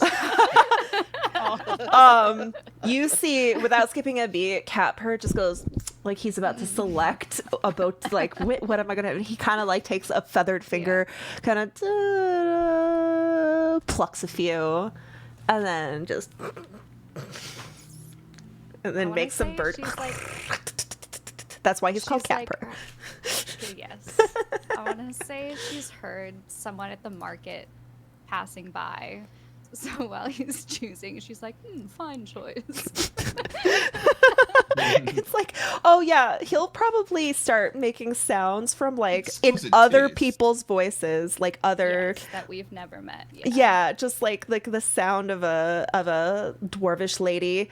You see, without skipping a beat, Catper just goes like he's about to select about like what am I gonna? He kind of like takes a feathered finger, kind of plucks a few, and then just and then makes some bird. She's like, That's why he's called she's like, Catper. yes. I want to say she's heard someone at the market passing by. So while he's choosing, she's like, fine choice. It's like, oh yeah, he'll probably start making sounds from like in Exquisite other taste. people's voices, like other Yes, that we've never met. yeah, just like the sound of a dwarvish lady.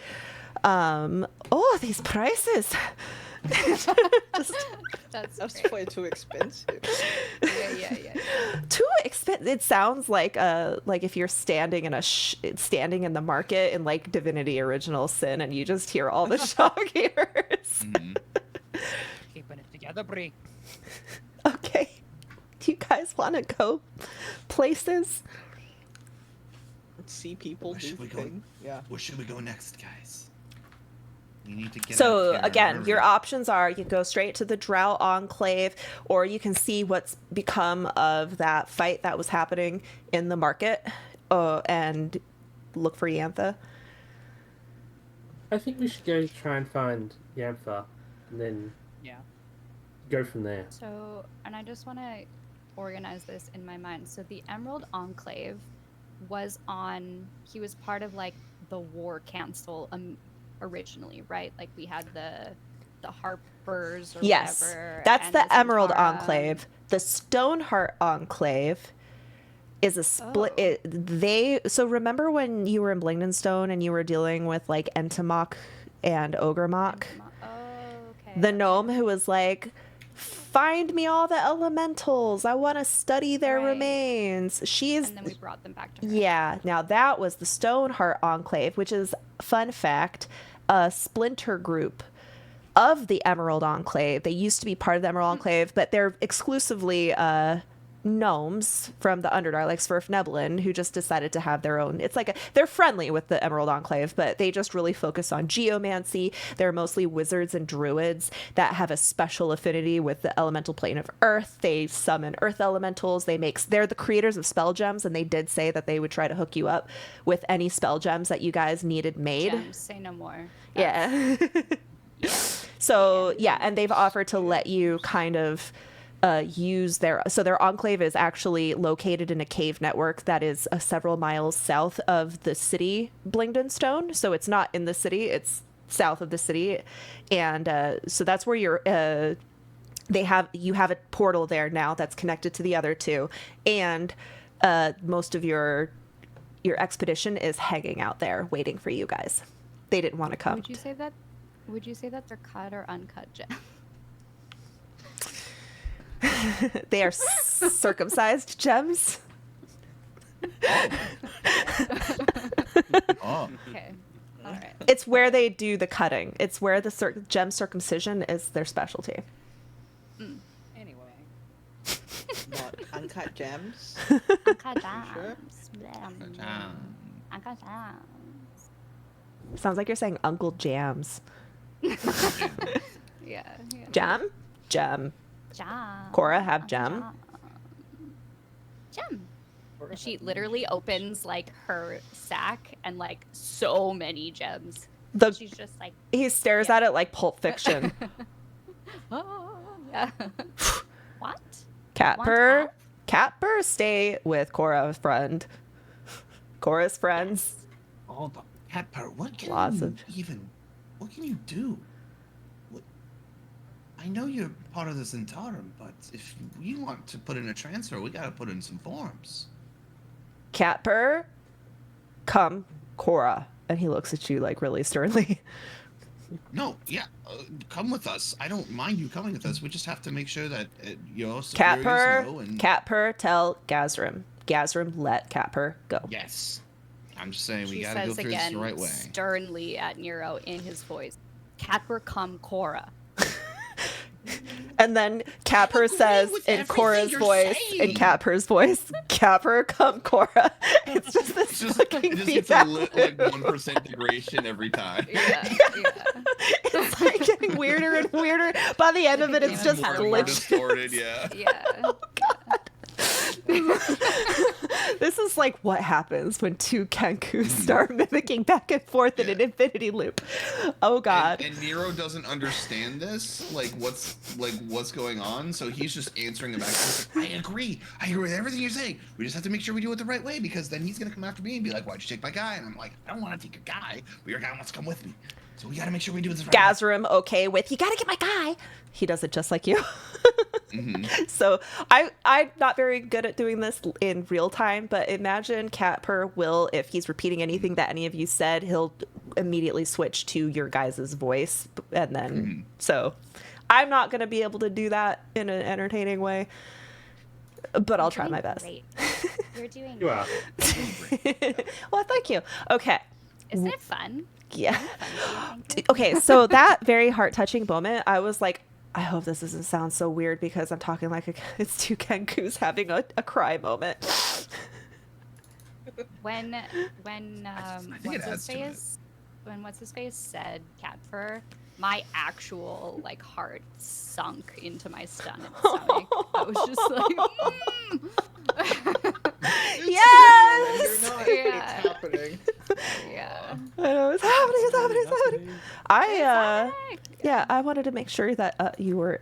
Oh, these prices. Just That's great. way too expensive. Yeah. too expensive. It sounds like if you're standing in standing in the market in like Divinity Original Sin, and you just hear all the shopkeepers. Mhm. Keeping it together, Brie. Okay, do you guys want to go places? Let's see people Where do should we go? things. Yeah. Where should we go next, guys? We need to get out So of here in a again, hurry. your options are you can go straight to the Drow Enclave, or you can see what's become of that fight that was happening in the market, and look for Yantha. I think we should go try and find Yantha and then Yeah. go from there. So, and I just want to organize this in my mind. So the Emerald Enclave he was part of like the War Council originally, right? Like we had the Harpers or Yes, whatever. that's and the Emerald Zentarum. Enclave. The Stoneheart Enclave is a split. Oh. So remember when you were in Blingdenstone and you were dealing with like Entomok and Ogremok? Oh, okay. The gnome who was like, find me all the elementals. I want to study their Right. remains. She's And then we brought them back to her. yeah. Now that was the Stoneheart Enclave, which is, fun fact, a splinter group of the Emerald Enclave. They used to be part of the Emerald Enclave, but they're exclusively gnomes from the Underdark, like Svirfneblin, who just decided to have their own. It's like they're friendly with the Emerald Enclave, but they just really focus on geomancy. They're mostly wizards and druids that have a special affinity with the elemental plane of Earth. They summon Earth elementals. They're the creators of spell gems, and they did say that they would try to hook you up with any spell gems that you guys needed made. Gems, say no more. Yeah. So yeah, and they've offered to let you kind of use their enclave is actually located in a cave network that is several miles south of the city Blingdenstone. So it's not in the city; it's south of the city, and so that's where you have a portal there now that's connected to the other two, and most of your expedition is hanging out there waiting for you guys. They didn't want to come. Would you say that they're cut or uncut gems? They are circumcised gems. Oh. Okay. All right. It's where they do the cutting. It's where the gem circumcision is their specialty. Anyway. Uncut gems. Uncut Sure. gems. Blem. Um, Uncut gems. Sounds like you're saying Uncle Jams. Yeah. Jam? Gem. Jam. Cora, have gem? Gem. She literally opens like her sack and like so many gems. She's just like, He stares at it like Pulp Fiction. oh, yeah. What? Catper. One Catper, stay with Cora's friend. Cora's friends. Oh, but Catper, what can Lots you of- even? What can you do? What, I know you're part of the Zentarum, but if we want to put in a transfer, we gotta put in some forms. Catper, come, Cora. And he looks at you like really sternly. No, yeah, come with us. I don't mind you coming with us. We just have to make sure that your superiors know. And Catper, tell Gazrim. Gazrim, let Catper go. yes, I'm just saying we She gotta go says through this again, the right way. sternly at Nero in his voice, Catper come Cora. And then Catper says with in everything Cora's you're voice, saying. in Catper's voice, Catper, come, Cora. It's just this It's just, fucking it just gets feedback like loop. 1% degradation every time. Yeah, It's like getting weirder and weirder. By the end of it, it's just More and more glitched. distorted, yeah. yeah. This is like what happens when two Kenkus start mimicking back and forth in an infinity loop. Oh god. And Nero doesn't understand this, like what's going on, so he's just answering the back. He's like, I agree with everything you're saying. We just have to make sure we do it the right way, because then he's gonna come after me and be like, why'd you take my guy? And I'm like, I don't want to take your guy, but your guy wants to come with me. So we gotta make sure we do this right. Gazrim, okay with, you gotta get my guy. He does it just like you. So I'm not very good at doing this in real time, but imagine Catper will, if he's repeating anything that any of you said, he'll immediately switch to your guys' voice. And then, so I'm not going to be able to do that in an entertaining way, but I'll try my best. Great. You're doing You are. Well, thank you. Okay. Isn't it fun? Yeah. Isn't it fun to be Okay, so that very heart-touching moment, I was like, I hope this doesn't sound so weird because I'm talking like it's two Kenkus having a cry moment. When think it adds to it. what's his face said Catfur, my actual like heart sunk into my stomach. I was just like, Yes! You're not. Yeah. It's happening. yeah. I know, it's happening. I wanted to make sure that you were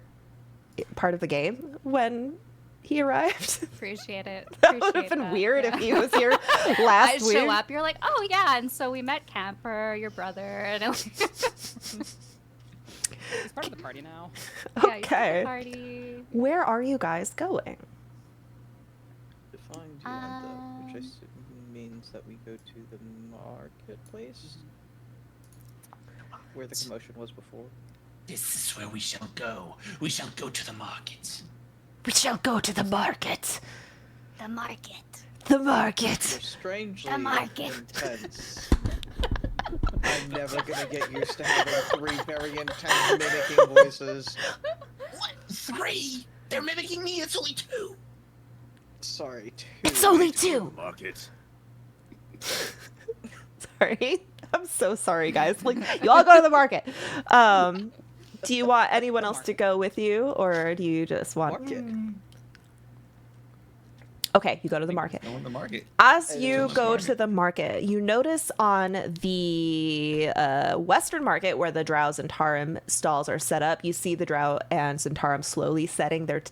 part of the game when he arrived. Appreciate it. That would have been weird if he was here I last week. show up, you're like, oh yeah, and so we met Camper, your brother, and I'm like, He's part of the party now. yeah, he's at the Okay. party. Where are you guys going? Define Dianda, which I assume means that we go to the marketplace, where the commotion was before. This is where we shall go. We shall go to the market. We shall go to the market. The market. The market. You're strangely The market. intense. I'm never gonna get used to having three very intense mimicking voices. What? 3? They're mimicking me. It's only 2. Sorry, two. It's only 2. Market. Sorry. I'm so sorry, guys. Like, you all go to the market. Do you want anyone else to go with you, or do you just want... Market. Okay, you go to the market. Go in the market. As I you don't know. go to the market, you notice on the western market where the Drow Zentarum stalls are set up, you see the Drow and Zentarum slowly setting their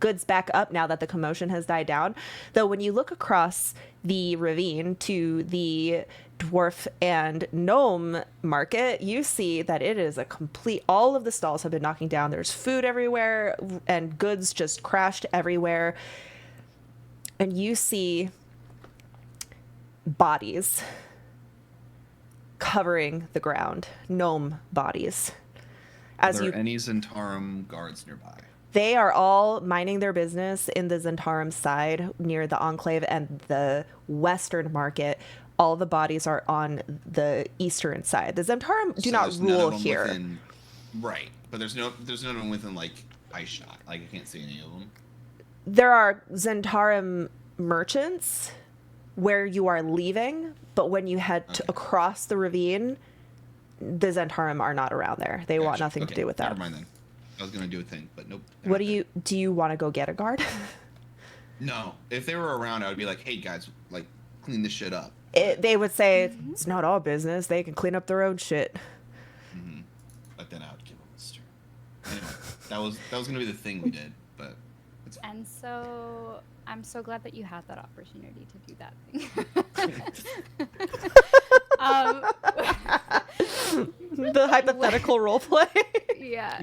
goods back up now that the commotion has died down. Though when you look across the ravine to the dwarf and gnome market, you see that it is a complete, all of the stalls have been knocking down. There's food everywhere and goods just crashed everywhere. And you see bodies covering the ground, gnome bodies. Are there any Zentarum guards nearby? They are all minding their business in the Zentarum side near the Enclave and the western market. All the bodies are on the eastern side. The Zentarum do So not there's none of rule them here. Right, but there's none of them within like eye shot. Like I can't see any of them. there are Zentarum merchants where you are leaving, but when you head across the ravine, the Zentarum are not around there. They want nothing to do with that. Never mind then. I was gonna do a thing, but nope. What do you want to go get a guard? No, if they were around, I would be like, "Hey guys, like, clean this shit up." They would say it's not our business. They can clean up their own shit. But then I would give them a stir. Anyway, that was gonna be the thing we did, but it's fine. And so I'm so glad that you had that opportunity to do that thing. The hypothetical roleplay. Yeah.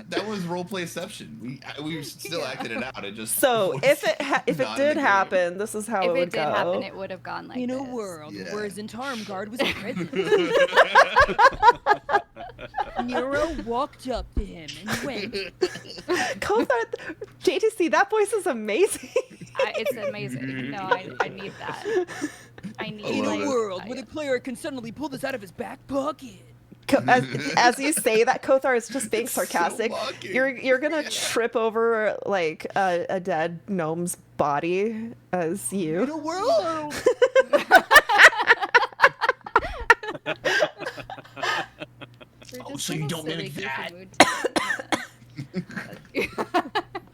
That was roleplayception. We still acted it out. It just So was if it not in did the happen, this is how If it would it did go. happen, it would have gone like In a this. world Yeah. where Zentarum guard was in prison, Nero walked up to him and went, Kothar, JTC, that voice is amazing. It's amazing. No, I need that. I need in like, a world where the player can suddenly pull this out of his back pocket. As you say that, Kothar is just being sarcastic. mocking. You're gonna trip over like a dead gnome's body as you. In a world. We're Oh, just so in you a don't silly, mimic goofy that? mood.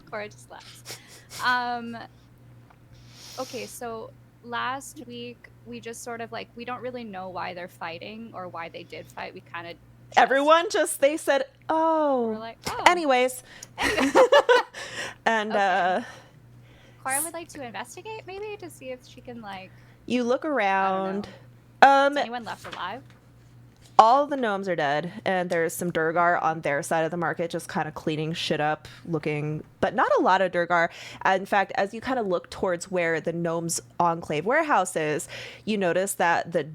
Cora just laughs. Okay, so last week we just sort of like, we don't really know why they're fighting or why they did fight. We kind of Everyone they said, we're oh. like, oh. Anyways. And Okay. Cora would like to investigate maybe to see if she can like, you look around. is anyone left alive? All the gnomes are dead, and there's some Durgar on their side of the market just kind of cleaning shit up, looking, but not a lot of Durgar. In fact, as you kind of look towards where the gnomes' enclave warehouse is, you notice that the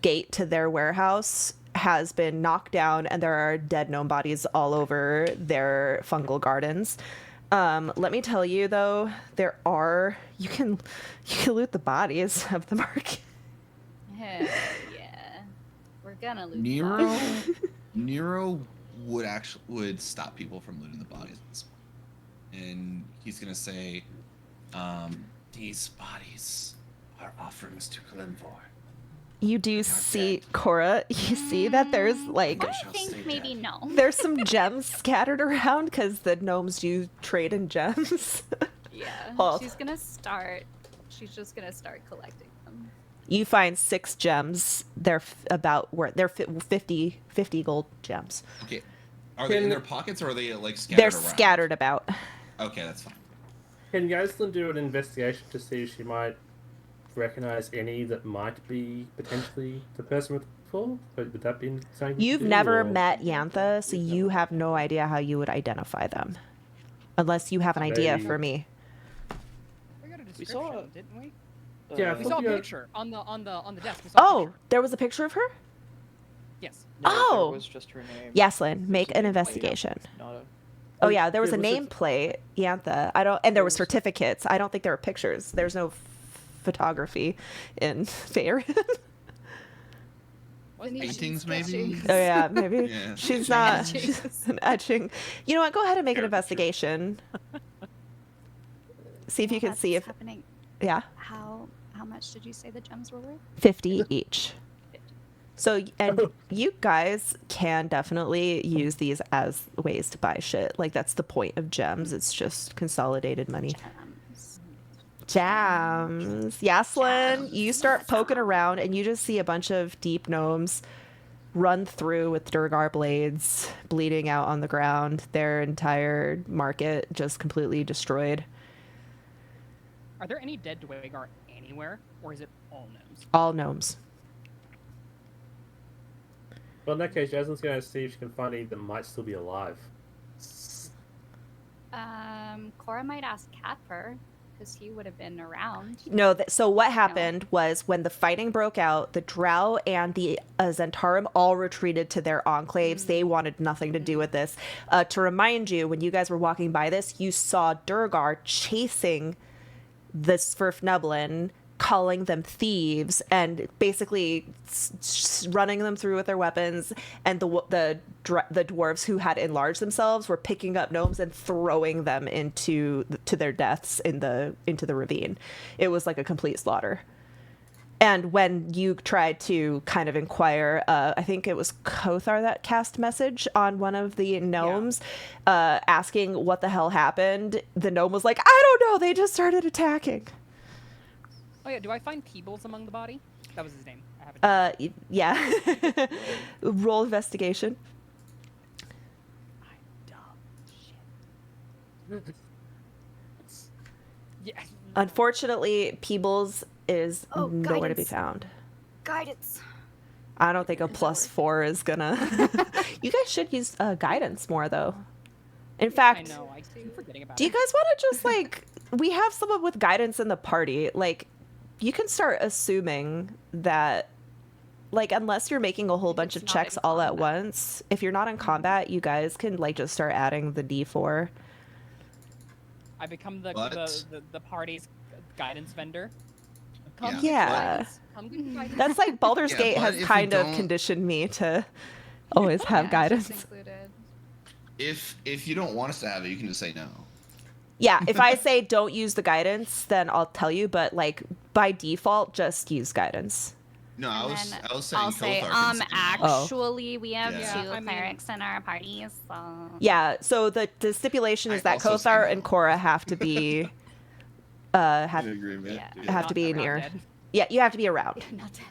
gate to their warehouse has been knocked down, and there are dead gnome bodies all over their fungal gardens. Let me tell you, though, you can loot the bodies of the market. Hell yeah. We're gonna lose bodies. Nero would stop people from looting the bodies, and he's gonna say, These bodies are offerings to Glenvor. You do see, Cora, you see that there's like, I think maybe no. there's some gems scattered around because the gnomes do trade in gems. Yeah. Hold. She's just gonna start collecting them. You find 6 gems. They're they're 50 gold gems. "Okay, are they in their pockets or are they like scattered They're around?" scattered about. Okay, that's fine. Can Gaislin do an investigation to see if she might recognize any that might be potentially the person with the fall? Would that be something to You've do, never or- met Yantha, so you have no idea how you would identify them. Unless you have an idea Maybe. for me. We got a We saw- description, didn't we? Yeah, I We thought saw a you had- picture on the desk. We saw a Oh, picture. there was a picture of her? Yes. No, Oh! There was just her name. Yaslin, make an Something like- investigation. Not a... Oh yeah, there was a There was a- nameplate, Yantha. And there were certificates. I don't think there were pictures. There's no photography in Faerun. Paintings, maybe. Oh yeah, maybe. Yeah. She's not. Etching. She's an etching. You know what? Go ahead and make an Caricature. investigation. See if you can That's see if happening. yeah, How much did you say the gems were worth? 50 each. So and you guys can definitely use these as ways to buy shit. Like that's the point of gems. It's just consolidated money. Gems. Jams. Yaslin, you start poking around and you just see a bunch of deep gnomes run through with Durgar blades bleeding out on the ground. Their entire market just completely destroyed. Are there any dead Dwagar anywhere, or is it all gnomes? All gnomes. Well, in that case, Jasmine's going to see if she can find any that might still be alive. Cora might ask Catfer because he would have been around. No, so what happened was when the fighting broke out, the Drow and the Zentarum all retreated to their enclaves. They wanted nothing to do with this. To remind you, when you guys were walking by this, you saw Durgar chasing the Svirfneblin calling them thieves and basically running them through with their weapons. And the dwarves who had enlarged themselves were picking up gnomes and throwing them to their deaths into the ravine. It was like a complete slaughter. And when you tried to kind of inquire, I think it was Kothar that cast message on one of the gnomes, asking what the hell happened. The gnome was like, I don't know, they just started attacking. Oh yeah, do I find Peebles among the body? That was his name. I have it. Yeah. Roll investigation. I'm dumb. Shit. Yeah. Unfortunately, Peebles is nowhere to be guidance. found. Guidance. I don't think a +4 is gonna. You guys should use guidance more, though. In fact, I know. I keep forgetting about do you it. guys want to just like we have someone with guidance in the party? Like, you can start assuming that, like, unless you're making a whole bunch of It's not checks in all at combat. once, if you're not in combat, you guys can like just start adding the D4. I become the But- the party's guidance vendor. Yeah. Come get guidance. That's like Baldur's Yeah, Gate but has if you kind of don't- conditioned me to always have Yeah, guidance. it's included. If you don't want us to have it, you can just say no. Yeah, if I say don't use the guidance, then I'll tell you, but like by default, just use guidance. No, And I then was saying I'll say, Kothar can say no. Oh. actually, we have Yeah. two Yeah, I mean- clerics in our parties, so... Yeah, so the stipulation is I that also say Kothar no. and Cora have to be have In agreement. Yeah. have to be Not near. dead. Yeah, you have to be around, Not dead.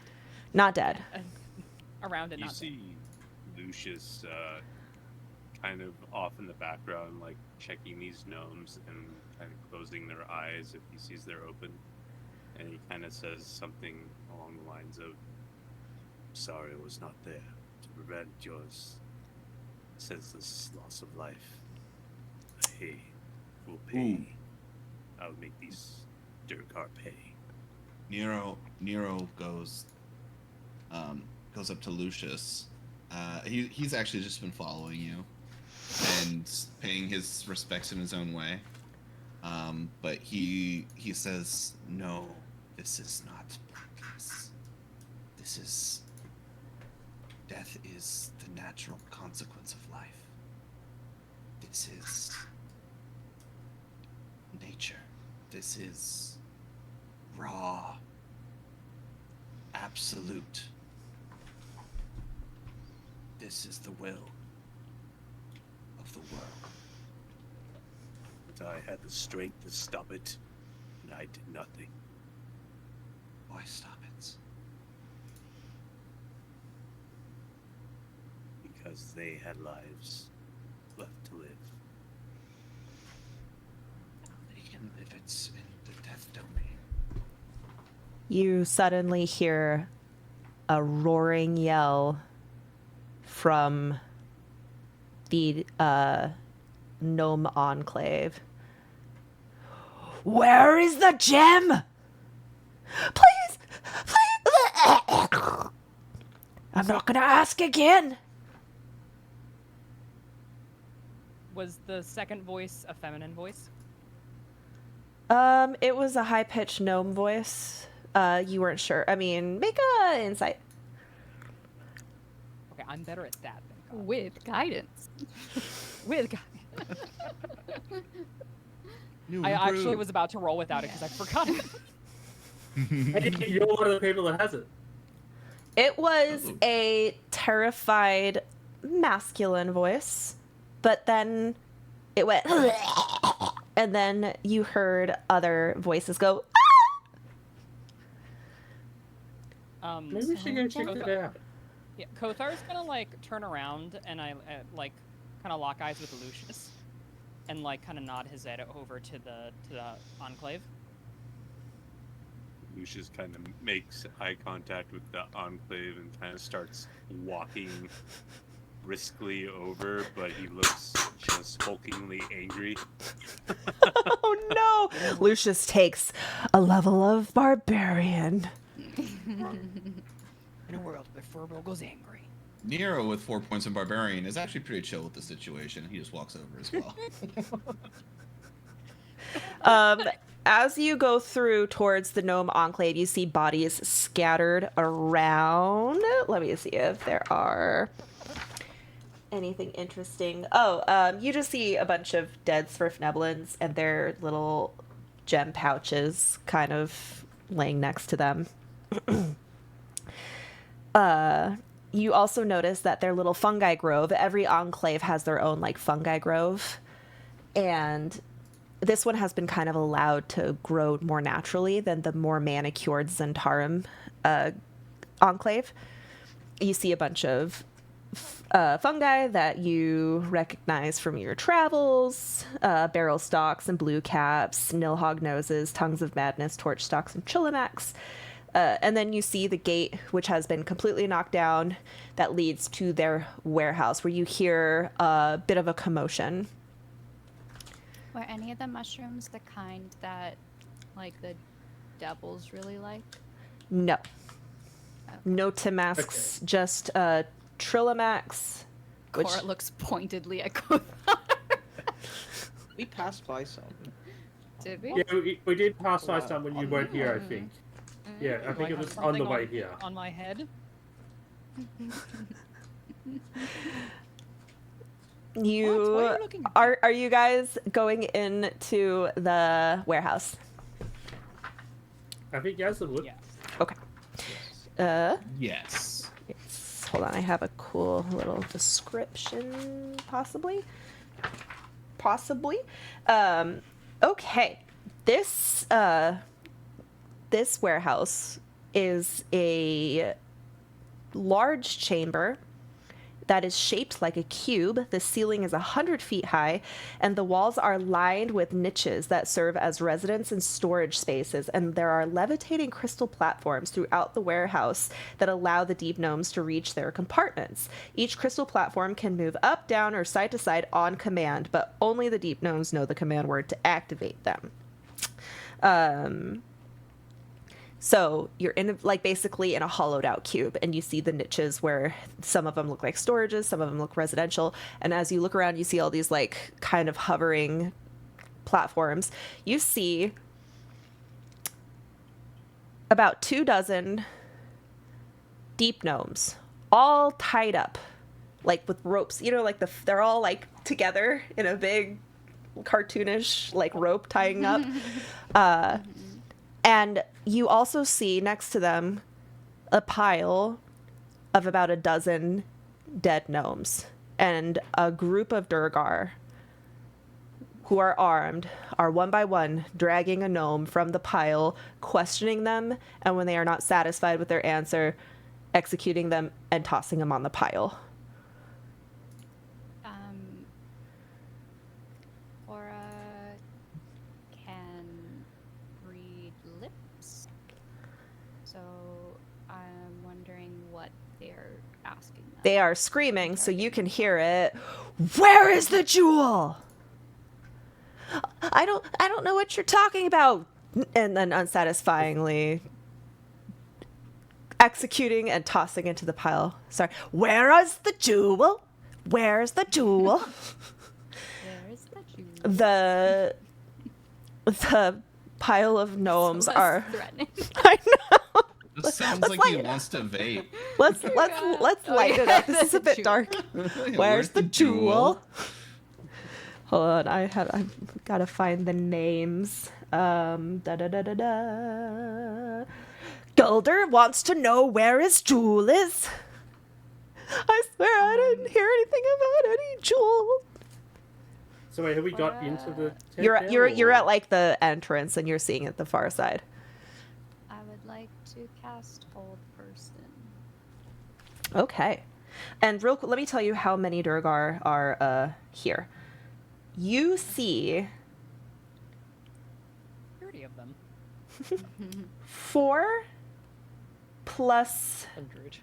not dead. Around and You not dead. see Lucius kind of off in the background, like checking these gnomes and kind of closing their eyes if he sees they're open. And he kind of says something along the lines of, "Sorry I was not there to prevent your senseless loss of life. I will pay. I'll make these Durkar pay." Nero goes up to Lucius. He's actually just been following you and paying his respects in his own way. But he says, "No, this is not practice. This is death is the natural consequence of life. This is nature. This is raw, absolute. This is the will of the world." But I had the strength to stop it, and I did nothing. Why stop it? Because they had lives left to live. They can live it in the death domain. You suddenly hear a roaring yell from the gnome enclave. Where is the gem? Please, please. I'm not gonna ask again. Was the second voice a feminine voice? It was a high-pitched gnome voice. You weren't sure. I mean, make a insight. Okay, I'm better at that than God. With guidance. With guidance. I actually was about to roll without it because I forgot it. And you're one of the people that has it. It was a terrified masculine voice, but then it went, and then you heard other voices go, Maybe we should go check it out. Yeah, Kothar's gonna like turn around and like kind of lock eyes with Lucius, and like kind of nod his head over to the enclave. Lucius kind of makes eye contact with the enclave and kind of starts walking briskly over, but he looks just sulkingly angry. oh no! Lucius takes a level of barbarian. In a world where Furbo goes angry. Nero with 4 points in Barbarian is actually pretty chill with the situation. He just walks over as well. as you go through towards the gnome enclave, you see bodies scattered around. Let me see if there are anything interesting. You just see a bunch of dead Svirfneblins and their little gem pouches kind of laying next to them. You also notice that their little fungi grove, every enclave has their own like fungi grove, and this one has been kind of allowed to grow more naturally than the more manicured Zentarum enclave. You see a bunch of fungi that you recognize from your travels, barrel stalks and blue caps, nilhog noses, tongues of madness, torch stalks, and chillimax. And then you see the gate, which has been completely knocked down, that leads to their warehouse, where you hear a bit of a commotion. Were any of the mushrooms the kind that, like, the devils really like? No. Okay. No Timasks, just Trillimax. Cora looks pointedly at Kothar. We passed by some. Did we? Yeah, we did pass by some when you weren't here, I think. Yeah, I Do think it have was on the something way here. on my head. What are you looking at? Are you guys going into the warehouse? I think Yazan would. Yeah. Okay. Yes. Yes. Hold on, I have a cool little description, possibly. Okay. This warehouse is a large chamber that is shaped like a cube. The ceiling is 100 feet high, and the walls are lined with niches that serve as residence and storage spaces. And there are levitating crystal platforms throughout the warehouse that allow the deep gnomes to reach their compartments. Each crystal platform can move up, down, or side to side on command, but only the deep gnomes know the command word to activate them. So you're in basically in a hollowed out cube, and you see the niches where some of them look like storages, some of them look residential. And as you look around, you see all these like kind of hovering platforms. You see about 24 deep gnomes, all tied up, like with ropes. You know, like they're all like together in a big cartoonish like rope tying up. And you also see next to them a pile of about 12 dead gnomes, and a group of Durgar who are armed are one by one dragging a gnome from the pile, questioning them, and when they are not satisfied with their answer, executing them and tossing them on the pile. Cora can read lips, so I'm wondering what they're asking them. They are screaming, so you can hear it. Where is the jewel? I don't know what you're talking about. And then unsatisfyingly executing and tossing into the pile. Sorry. Where is the jewel? Where's the jewel? Where is the jewel? The pile of gnomes So are threatening. I know. This sounds let's like light he it wants to vape. Let's Oh, light it yeah, up. This is a bit jewel. dark. Where's the jewel? Hold on, I've got to find the names. Gulder wants to know where his jewel is. I swear I didn't hear anything about any jewel. So wait, have we got into the tent You're now, you're or- at like the entrance, and you're seeing it the far side. I would like to cast Hold Person. Okay. And real quick, let me tell you how many Durgar are here. You see 30 of them. 4 plus 100.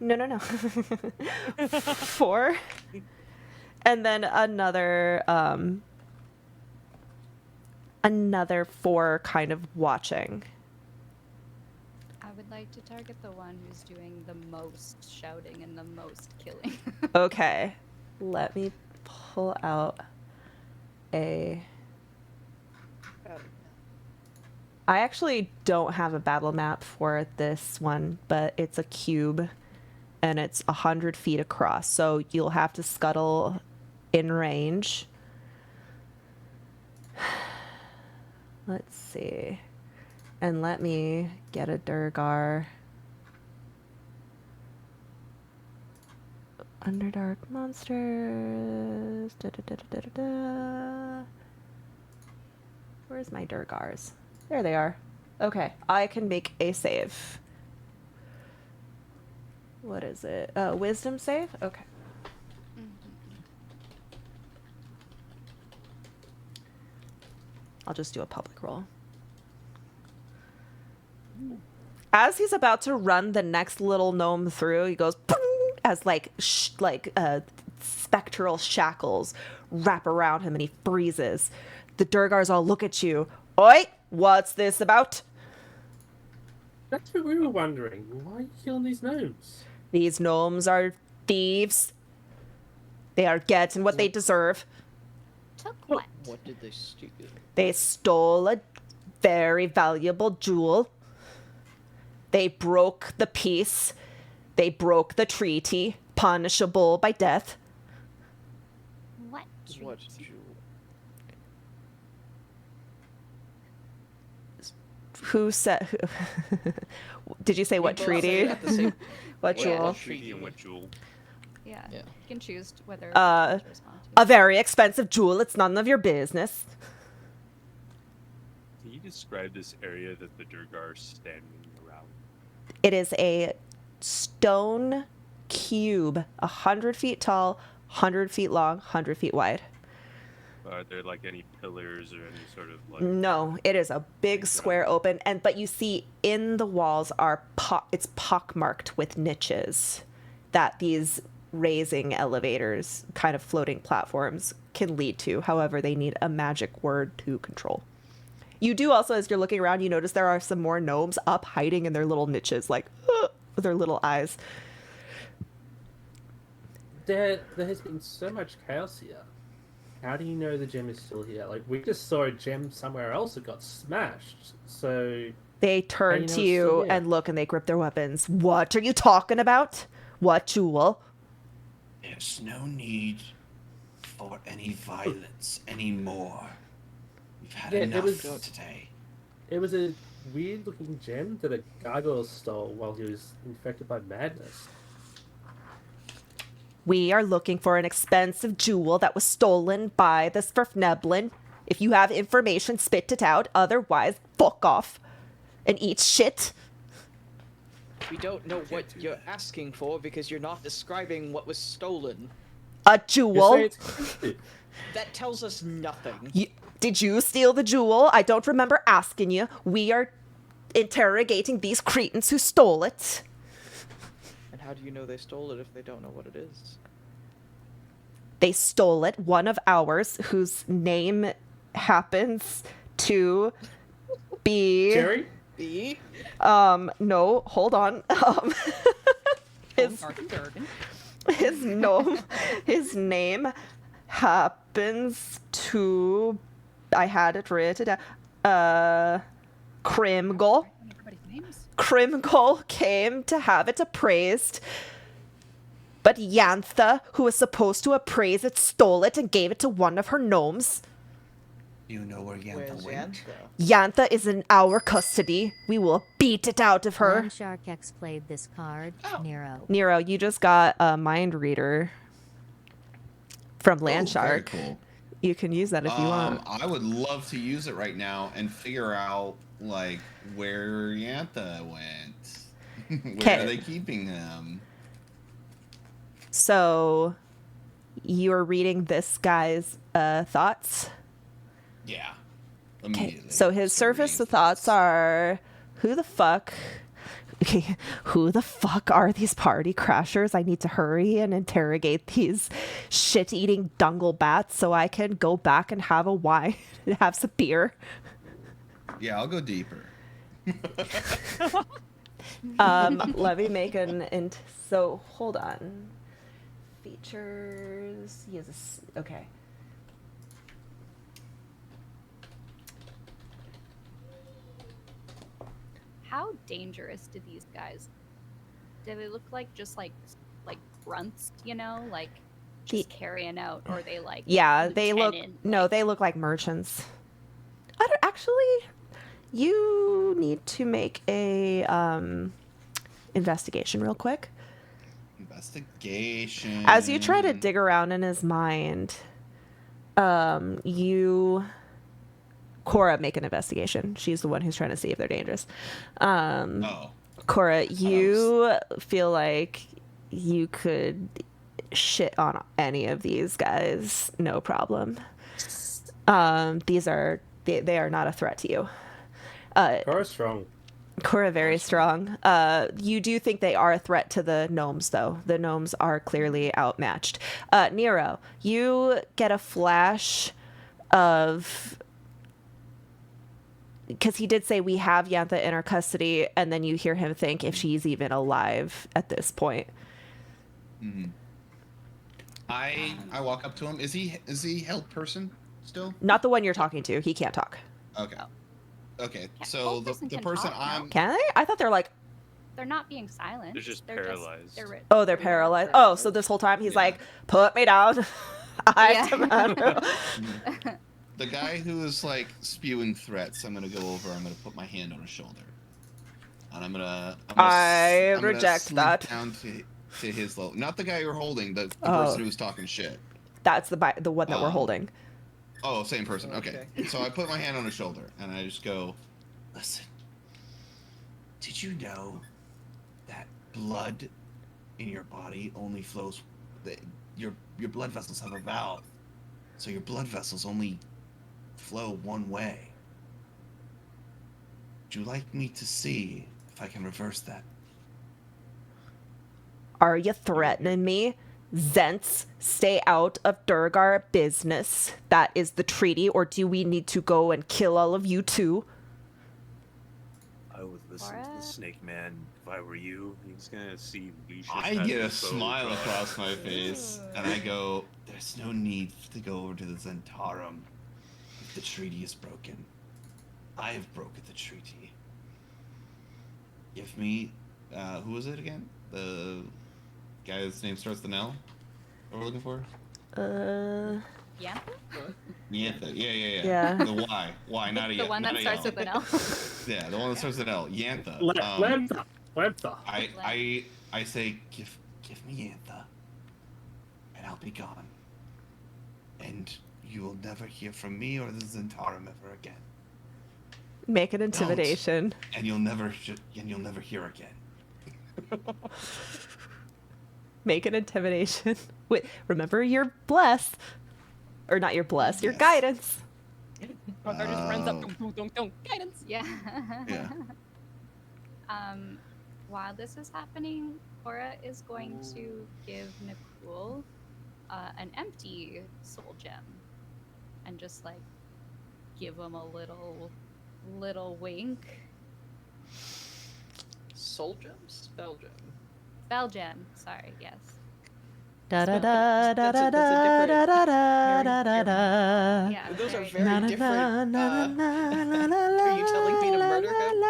no 4 and then another 4 kind of watching. I would like to target the one who's doing the most shouting and the most killing. Okay, let me pull out a I actually don't have a battle map for this one, but it's a cube and it's 100 feet across. So you'll have to scuttle in range. Let's see. And let me get a Durgar. Underdark monsters. Da, da, da, da, da, da. Where's my Durgars? There they are. Okay, I can make a save. What is it? Wisdom save? Okay. I'll just do a public roll. As he's about to run the next little gnome through, he goes "Ping!" as spectral shackles wrap around him and he freezes. The Durgars all look at you. Oi, what's this about? That's what we were wondering. Why are you killing these gnomes? These gnomes are thieves. They are getting what they deserve. Took what? What did they steal? They stole a very valuable jewel. They broke the peace. They broke the treaty, punishable by death. What? What treaty? jewel? Who said? Did you say what We both said treaty? it at the same- What Yeah, jewel? what Treaty and what jewel? Yeah. Yeah. You can choose whether Uh, to respond to A it. very expensive jewel. It's none of your business. Can you describe this area that the Durgar are standing around? It is a stone cube, 100 feet tall, 100 feet long, 100 feet wide. Are there like any pillars or any sort of like? No, it is a big Thank square God. open, but you see in the walls are it's pockmarked with niches that these raising elevators, kind of floating platforms, can lead to. However, they need a magic word to control. You do also, as you're looking around, you notice there are some more gnomes up hiding in their little niches, like with their little eyes. There has been so much chaos here. How do you know the gem is still here? Like, we just saw a gem somewhere else that got smashed. So, They turn How do you know to it's you still here? and look, and they grip their weapons. What are you talking about? What jewel? There's no need for any violence anymore. We've had Yeah, it enough was- today. it was a weird-looking gem that a gargoyle stole while he was infected by madness. We are looking for an expensive jewel that was stolen by the Sverfneblin. If you have information, spit it out. Otherwise, fuck off and eat shit. We don't know what you're asking for because you're not describing what was stolen. A You jewel. say it's expensive. That tells us nothing. Did you steal the jewel? I don't remember asking you. We are interrogating these cretins who stole it. And how do you know they stole it if they don't know what it is? They stole it. One of ours, whose name happens to be Jerry? B? no, hold on. His Martin Durgan. his name happens to, I had it written down. Crimgol. Everybody's names. Crimgol came to have it appraised, but Yantha, who was supposed to appraise it, stole it and gave it to one of her gnomes. You know where Yantha Where's went? Yantha? Yantha is in our custody. We will beat it out of her. Shark X played this card. Nero. Nero, you just got a mind reader from Oh, very Landshark. cool. You can use that if you want. I would love to use it right now and figure out like where Yantha went. Where 'Kay. are they keeping him? So, you're reading this guy's thoughts. Yeah. Okay, Immediately. so his Start surface reading thoughts are, who the fuck? Okay, who the fuck are these party crashers? I need to hurry and interrogate these shit-eating dungle bats so I can go back and have a wine and have some beer. Yeah, I'll go deeper. Let me make so hold on. Features. He has okay. how dangerous do these guys? Do they look like just like grunts? You know, like just carrying out, or they like? Yeah, they look. lieutenant, No, like- they look like merchants. Actually, you need to make a investigation real quick. Investigation. As you try to dig around in his mind, Cora, make an investigation. She's the one who's trying to see if they're dangerous. Cora, you feel like you could shit on any of these guys, no problem. These are they are not a threat to you. Cora's strong. Cora, very strong. You do think they are a threat to the gnomes, though. The gnomes are clearly outmatched. Nero, you get a flash of... Because he did say, we have Yantha in our custody, and then you hear him think if she's even alive at this point. Mm-hmm. I walk up to him. Is he held person still? Not the one you're talking to. He can't talk. Okay. Okay, so the person I'm... Can they? I thought they're like... They're not being silent. They're just paralyzed. They're paralyzed. Oh, so this whole time he's like, put me down. I have to matter. The guy who is like spewing threats, I'm gonna go over. I'm gonna put my hand on his shoulder, and I'm gonna reject slink that. down to his level. Not the guy you're holding. The person who's talking shit. That's the one that we're holding. Oh, same person. Okay. So I put my hand on his shoulder and I just go, Listen, did you know that blood in your body only flows... Your blood vessels have a valve, so your blood vessels only flow one way. Would you like me to see if I can reverse that? Are you threatening me? Zents, stay out of Durgar business. That is the treaty, or do we need to go and kill all of you too? I would listen to the Snake Man if I were you. He's gonna see Lucius. I get a smile across my face, and I go, there's no need to go over to the Zentarum if the treaty is broken. I have broken the treaty. Give me, who was it again? The guy's name starts with an L? What we're looking for? Yeah. Yantha. Yeah. Yeah. The Y, not a The one that starts with an L. Yeah, the one that starts with an L. Yantha. Lantha. I say, give me Yantha, and I'll be gone. And you will never hear from me or the Zentarum ever again. Make an intimidation. And you'll never hear again. Make an intimidation. Wait, remember your bless. Or not your bless, your guidance. Brother just runs up, don't, guidance. Yeah. Yeah. While this is happening, Cora is going to give Nicole an empty soul gem, and just like give him a little wink. Soul gem? Spell gem. Spell gem. Sorry. Yes. Da da da da da da da da da da da. Yeah. Those are very very different. Are you telling me to murder him?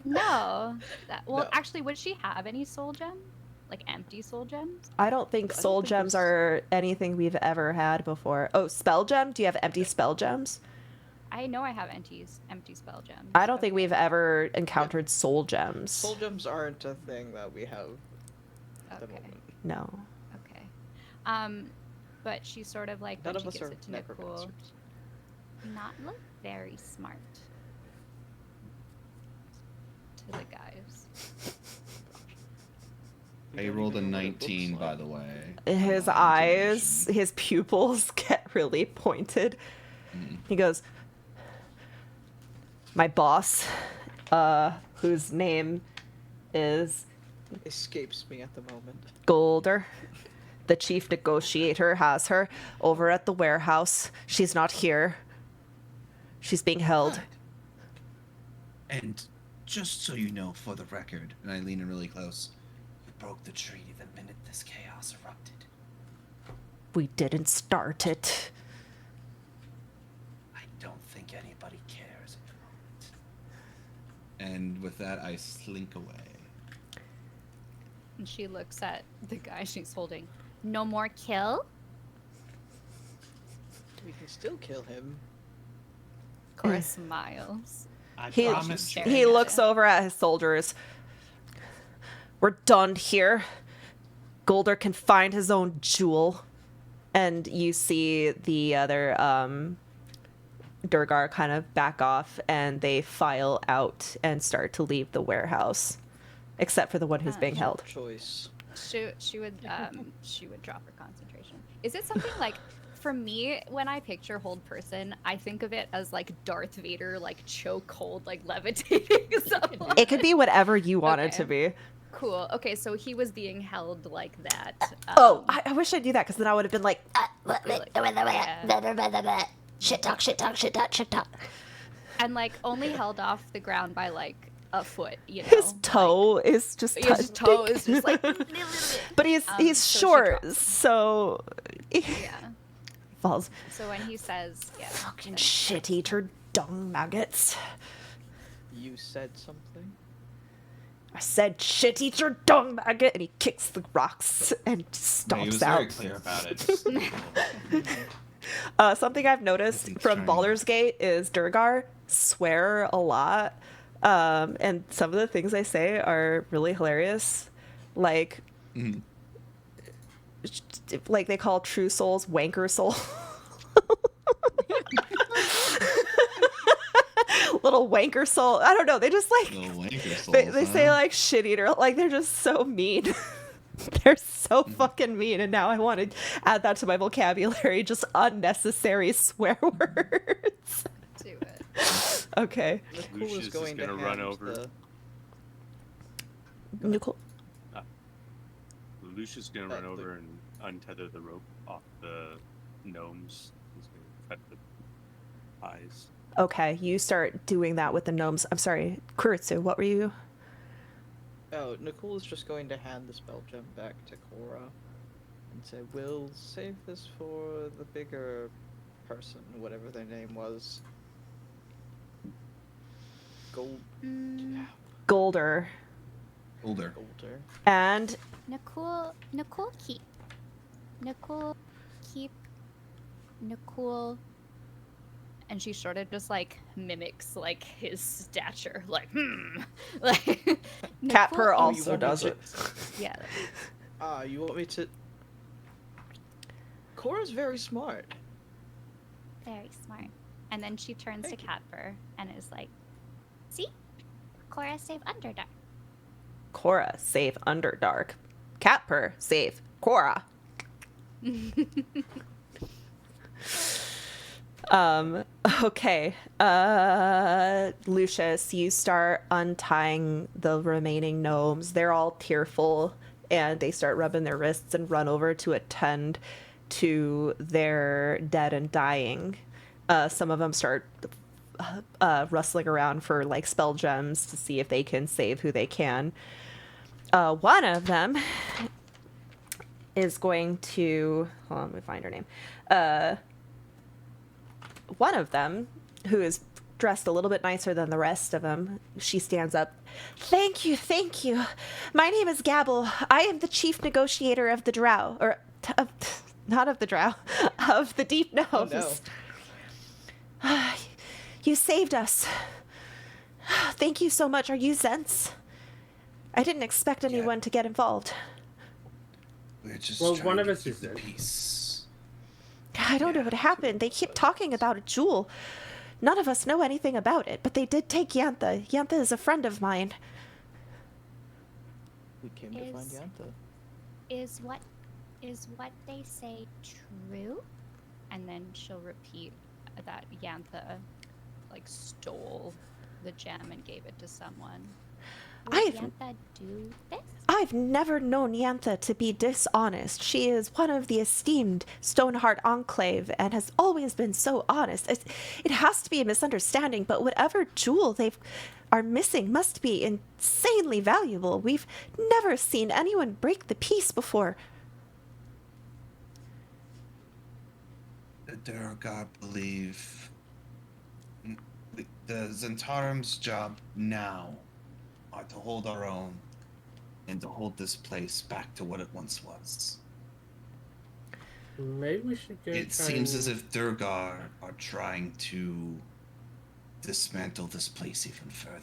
No. Well, No. actually, would she have any soul gems? Like empty soul gems? I don't think soul gems are anything we've ever had before. Oh, spell gem? Do you have empty spell gems? I know I have empty spell gems. I don't think we've ever encountered soul gems. Soul gems aren't a thing that we have at the Okay. moment. No. Okay. But she's sort of like, None when of she us gives are it to Nicole, necromancers. not look very smart to the guys. I rolled a 19, by the way. His eyes, his pupils get really pointed. He goes, my boss, whose name is Escapes me at the moment. Golder, the chief negotiator, has her over at the warehouse. She's not here. She's being held. And just so you know, for the record, And I lean in really close. you broke the treaty the minute this chaos erupted. We didn't start it. I don't think anybody cares at the moment. And with that, I slink away. And she looks at the guy she's holding. No more kill? We can still kill him. Cora smiles. I He- promise you. He looks over at his soldiers. We're done here. Golder can find his own jewel. And you see the other Durgar kind of back off, and they file out and start to leave the warehouse, except for the one who's being held. Choice. She would drop her concentration. Is it something like, for me, when I picture hold person, I think of it as like Darth Vader, like choke hold, like levitating someone. It could be whatever you want it Okay. to be. Cool. Okay, so he was being held like that. I wish I knew that, because then I would have been like, shit talk, shit talk, shit talk, shit talk. And like only held off the ground by like a foot, you know. His toe is just Like, his toe is just like. But he's so she short, drops. so he Yeah. falls. So when he says, yeah. Fucking shit eater dung maggots. You said something? I said shit eater dung maggot, and he kicks the rocks and He stomps was very out. clear about it. Something I've noticed Nothing's from shiny. Baldur's Gate is Durgar swear a lot. And some of the things they say are really hilarious. Like, Mhm. like they call true souls wanker soul. Little wanker soul. I don't know. They just like Little wanker they souls, say huh? like shit eater. Like they're just so mean. They're so fucking mean, and now I want to add that to my vocabulary. Just unnecessary swear words. Do it. Okay. Nicole Lucius is is going to gonna run hand over. the... Nicole. Lucius is gonna run Luke. over and untether the rope off the gnomes. He's gonna cut the eyes. Okay, you start doing that with the gnomes. I'm sorry, Kuritsu, what were you? Oh, Nicole is just going to hand the spell gem back to Cora and say, "We'll save this for the bigger person, whatever their name was." Gold... Golder. Older. Golder. And Nicole keep. Nicole keep. Nicole. And she sort of just like mimics like his stature, like like. Catper Nicole- also want me does to- it. Yeah. You want me to... Cora's very smart. Very smart. And then she turns Thank to you. Catper and is like, "See, Cora save Underdark." Cora, save Underdark. Catper, save Cora. Okay. Lucius, you start untying the remaining gnomes. They're all tearful, and they start rubbing their wrists and run over to attend to their dead and dying. Some of them start rustling around for like spell gems to see if they can save who they can. One of them is going to hold on, let me find her name. One of them, who is dressed a little bit nicer than the rest of them, she stands up. Thank you, thank you. My name is Gabble. I am the chief negotiator of the Drow, or not of the Drow, of the Deep Gnomes. Oh, no. You saved us. Thank you so much. Are you Zents? I didn't expect anyone to get involved. We're just Well, trying one of to us keep is the Zen. peace. I don't know what happened. They keep talking about a jewel. None of us know anything about it, but they did take Yantha. Yantha is a friend of mine. We came to find Is- Yantha. Is what they say true? And then she'll repeat that Yantha like stole the gem and gave it to someone. Would I've- Yantha do this? I've never known Yantha to be dishonest. She is one of the esteemed Stoneheart Enclave and has always been so honest. It has to be a misunderstanding, but whatever jewel they are missing must be insanely valuable. We've never seen anyone break the peace before. The Durgar believe The Zentarim's job now are to hold our own and to hold this place back to what it once was. Maybe we should go. It seems as if Durgar are trying to dismantle this place even further.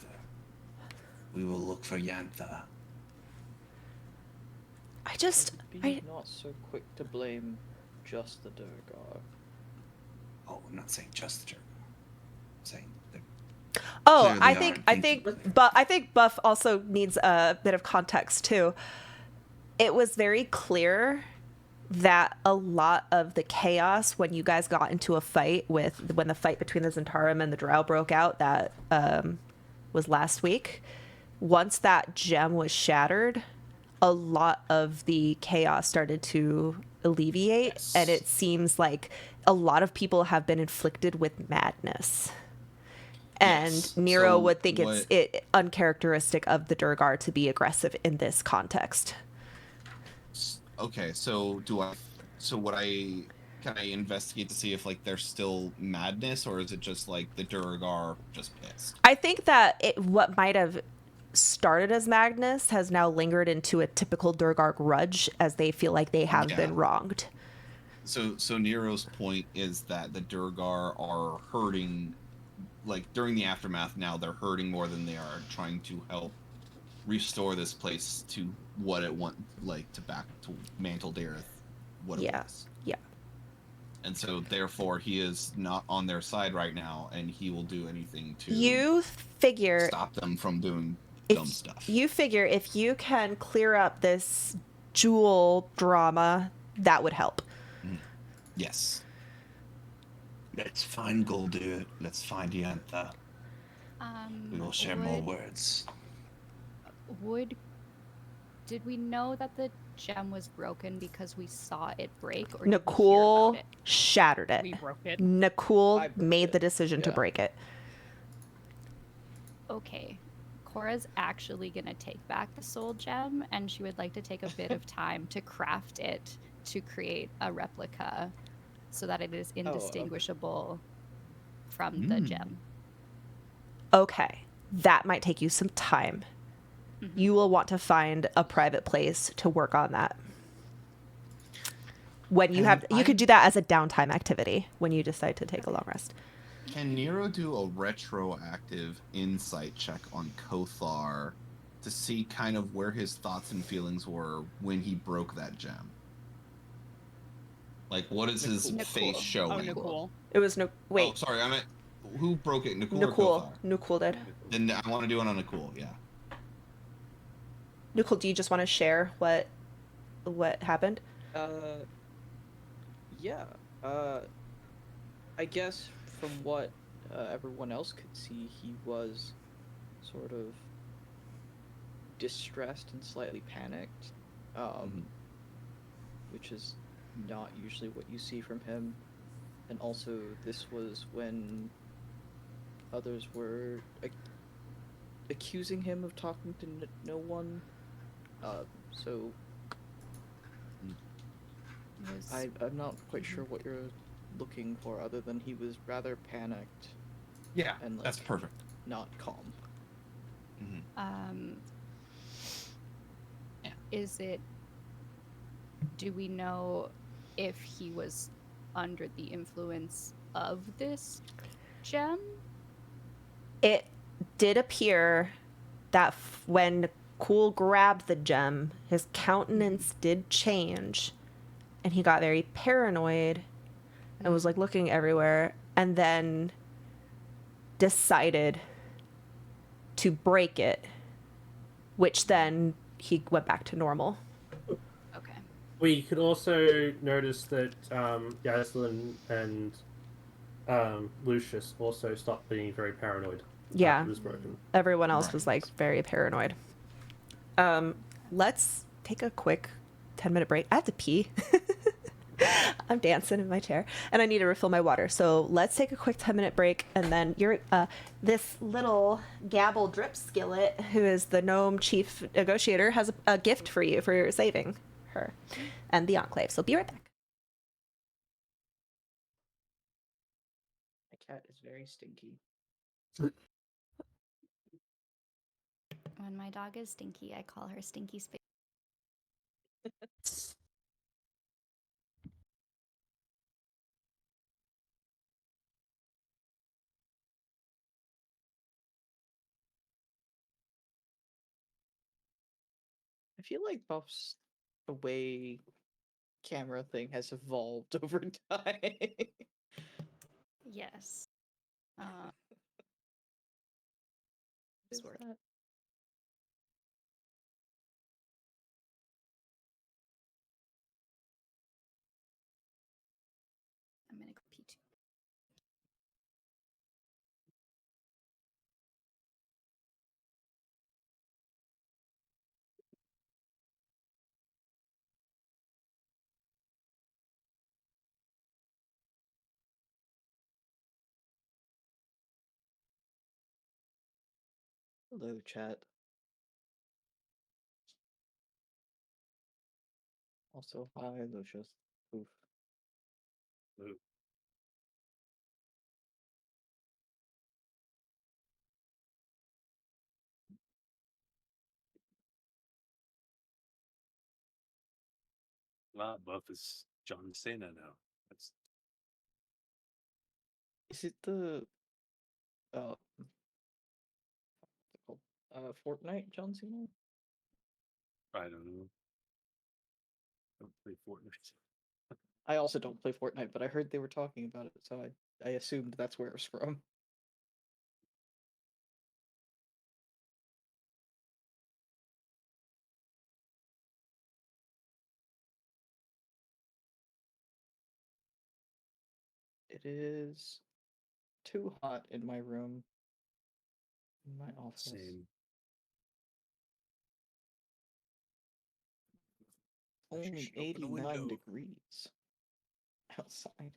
We will look for Yantha. Be not so quick to blame just the Durgar. Oh, I'm not saying just the Durgar. I'm saying that Oh, clearly I aren't think, thinking- but I think Buff also needs a bit of context too. It was very clear that a lot of the chaos when you guys got into a fight when the fight between the Zentarum and the Drow broke out, that was last week. Once that gem was shattered, a lot of the chaos started to alleviate, Yes. and it seems like a lot of people have been inflicted with madness. And Yes. Nero So would think what- it's uncharacteristic of the Durgar to be aggressive in this context. Okay, so would I can I investigate to see if like there's still madness, or is it just like the Durgar just pissed? I think that what might have started as madness has now lingered into a typical Durgar grudge, as they feel like they have Yeah. been wronged. So Nero's point is that the Durgar are hurting, like during the aftermath. Now they're hurting more than they are trying to help restore this place to what it back to Mantol Derith, what it Yeah. was. Yeah. And so therefore he is not on their side right now, and he will do anything to You figure stop them from doing dumb stuff. You figure if you can clear up this jewel drama, that would help. Yes. Let's find Goldur. Let's find Yantha. We will share more words. Did we know that the gem was broken because we saw it break, or did we hear Nicole about it? shattered it. We broke it. Nicole I broke made it, the decision to yeah. break it. Okay. Cora's actually gonna take back the soul gem, and she would like to take a bit of time to craft it to create a replica so that it is indistinguishable from the gem. Okay, that might take you some time. Mhm. You will want to find a private place to work on that. When you you could do that as a downtime activity when you decide to take a long rest. Can Nero do a retroactive insight check on Kothar to see kind of where his thoughts and feelings were when he broke that gem? Like, what is his Nicole. face Oh, showing? Nicole. It was Oh, wait, sorry, I meant who broke it, Nicole or Nicole. Kothar? Nicole did. Then I want to do it on Nicole, yeah. Nicole, do you just want to share what happened? Yeah. I guess from what everyone else could see, he was sort of distressed and slightly panicked, which is not usually what you see from him. And also, this was when others were accusing him of talking to no one. So I'm not quite sure what you're looking for, other than he was rather panicked Yeah, and like that's perfect. not calm. Is it? Do we know if he was under the influence of this gem? It did appear that when Cool grabbed the gem, his countenance did change, and he got very paranoid and was like looking everywhere, and then decided to break it, which then he went back to normal. Okay. We could also notice that Yaslin and Lucius also stopped being very paranoid. Yeah. After it was broken. Everyone else was Right. like very paranoid. Let's take a quick 10-minute break. I have to pee. I'm dancing in my chair and I need to refill my water. So let's take a quick 10-minute break, and then this little Gabble Drip Skillet, who is the gnome chief negotiator, has a gift for you for saving her and the Enclave. So be right back. My cat is very stinky. When my dog is Stinky, I call her Stinky Space. I feel like Buff's away camera thing has evolved over time. Yes. Is It's working. that- I'm gonna go pee too. Hello, chat. Also, hi, Lucius. Oof. Ooh. Wow, Buff is John Cena now. That's Is it the uh what's it called? Fortnite John Cena? I don't know. I don't play Fortnite. I also don't play Fortnite, but I heard they were talking about it, so I assumed that's where it's from. It is too hot in my room, in my office. Same. Only Should open a 89 window. degrees outside.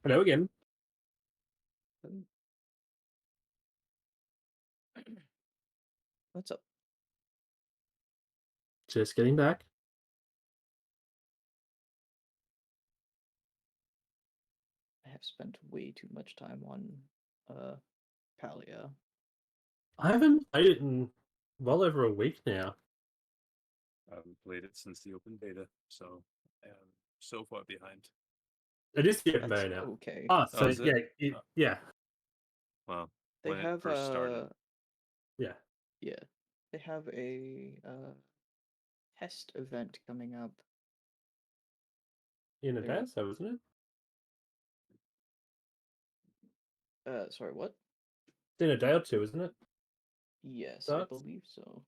Hello again. What's up? Just getting back. I have spent way too much time on Palia. I haven't played it in well over a week now. I haven't played it since the open beta, so I am so far behind. It is getting That's better now. okay. Oh, so is it? yeah. Well, They when it have first started, Yeah. yeah. They have a test event coming up. In a They're- day, so isn't it? Sorry, what? It's in a day or two, isn't it? Yes, I Starts? believe so.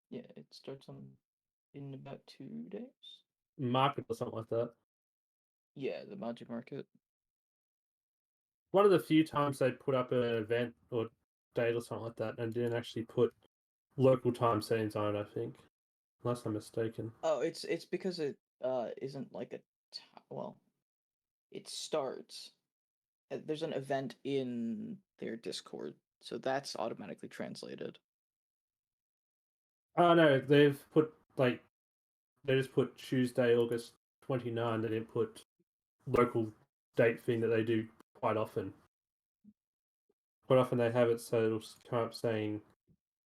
Yeah, it starts on in about 2 days. Market or something like that. Yeah, the Magic Market. One of the few times they put up an event or date or something like that and didn't actually put local time scenes on it, I think. Unless I'm mistaken. Oh, it's because it isn't like a well, it starts. There's an event in their Discord, so that's automatically translated. Oh no, they've put they just put Tuesday, August 29. They didn't put local date thing that they do quite often. Quite often they have it so it'll come up saying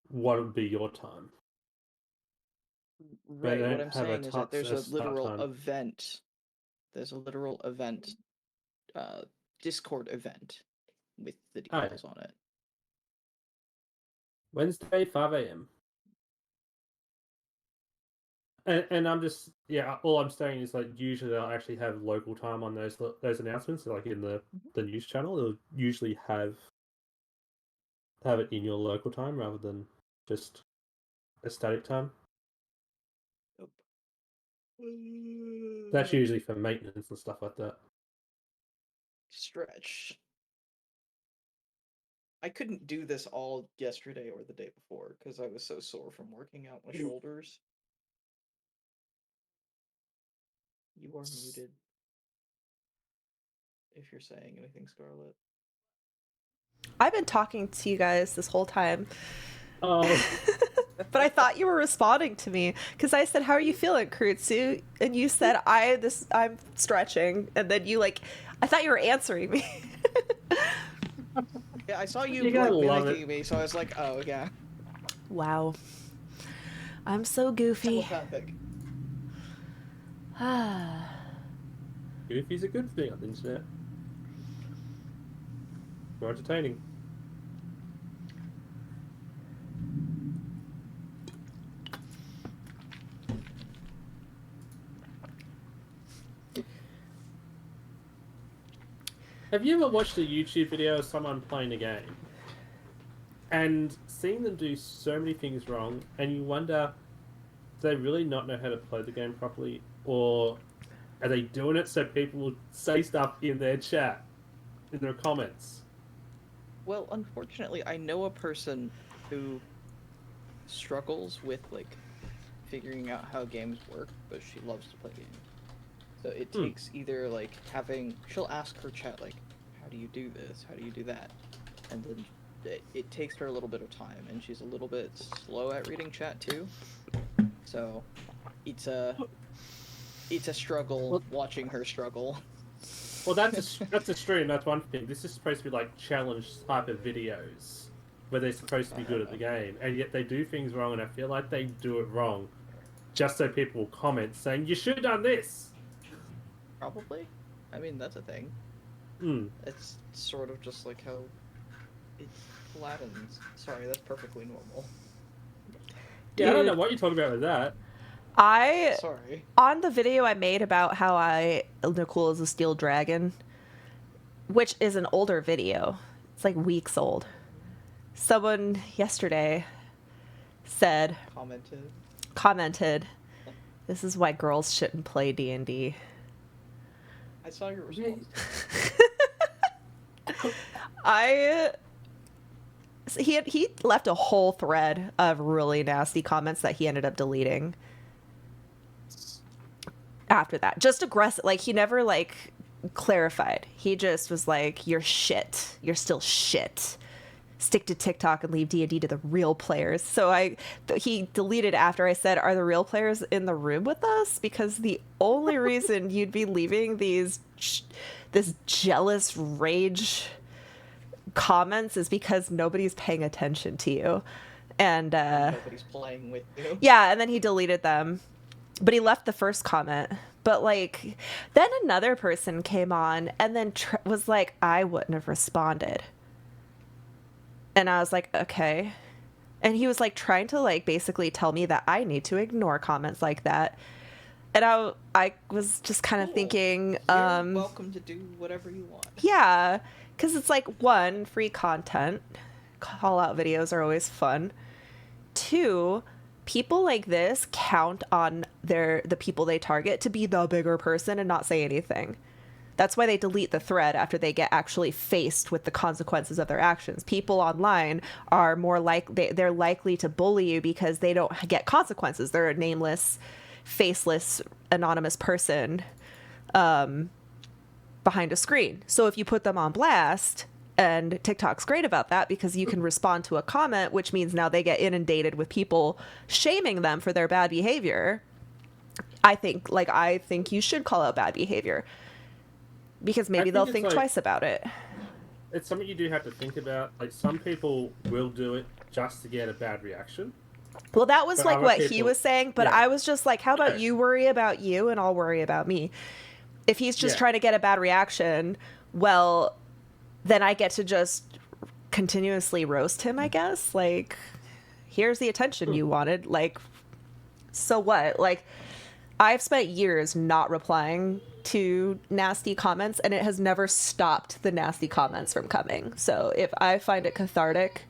what would be your time. But they Right, what don't I'm have a saying is that there's a start literal time. event. There's a literal event, Discord event with the Oh, yeah. details on it. Wednesday, 5 a.m. And I'm just all I'm saying is like usually they'll actually have local time on those announcements. So like in the news channel, they'll usually have it in your local time rather than just a static time. Nope. That's usually for maintenance and stuff like that. Stretch. I couldn't do this all yesterday or the day before because I was so sore from working out my shoulders. You are muted. If you're saying anything, Scarlet. I've been talking to you guys this whole time. Oh. But I thought you were responding to me because I said, "How are you feeling, Kurutsu?" And you said, I'm stretching." And then you I thought you were answering me. Yeah, I saw you, You gotta love mimicking me, so I was like, oh yeah. Wow. I'm so goofy. Telepathic. Goofy's a good thing on the internet. More entertaining. Have you ever watched a YouTube video of someone playing a game and seeing them do so many things wrong, and you wonder, do they really not know how to play the game properly, or are they doing it so people will say stuff in their chat, in their comments? Well, unfortunately, I know a person who struggles with figuring out how games work, but she loves to play games. So it takes either she'll ask her chat how do you do this? How do you do that? And then it takes her a little bit of time, and she's a little bit slow at reading chat too. So it's a struggle watching her struggle. Well, that's a stream. That's one thing. This is supposed to be challenge type of videos where they're supposed to be good at the game, and yet they do things wrong, and I feel like they do it wrong just so people will comment saying you should have done this. Probably. I mean, that's a thing. It's sort of just like how it flattens. Sorry, that's perfectly normal. Yeah, I don't know what you're talking about with that. Sorry. On the video I made about how Nicole is a steel dragon, which is an older video. It's weeks old. Someone yesterday commented, "This is why girls shouldn't play D&D." I saw your response. He left a whole thread of really nasty comments that he ended up deleting after that. Just aggressive. He never clarified. He just was like, "You're shit. You're still shit. Stick to TikTok and leave D&D to the real players." So he deleted after I said, "Are the real players in the room with us? Because the only reason you'd be leaving this jealous rage comments is because nobody's paying attention to you." And nobody's playing with you. Yeah, and then he deleted them. But he left the first comment. But then another person came on and then was like, "I wouldn't have responded." And I was like, okay. And he was trying to basically tell me that I need to ignore comments like that. And I was just kind of Cool. thinking, You're welcome to do whatever you want. yeah, because it's like, one, free content. Call out videos are always fun. Two, people like this count on the people they target to be the bigger person and not say anything. That's why they delete the thread after they get actually faced with the consequences of their actions. People online are more they're likely to bully you because they don't get consequences. They're a nameless, faceless, anonymous person behind a screen. So if you put them on blast, and TikTok's great about that because you can respond to a comment, which means now they get inundated with people shaming them for their bad behavior. I think you should call out bad behavior because maybe they'll think twice about it. It's something you do have to think about. Like, some people will do it just to get a bad reaction. Well, that was But like other what he people- was saying, but yeah. I was just like, how about you worry about you and I'll worry about me? If he's just Yeah. trying to get a bad reaction, well, then I get to just continuously roast him, I guess. Like, here's the attention you wanted. Like, so what? Like, I've spent years not replying to nasty comments, and it has never stopped the nasty comments from coming. So if I find it cathartic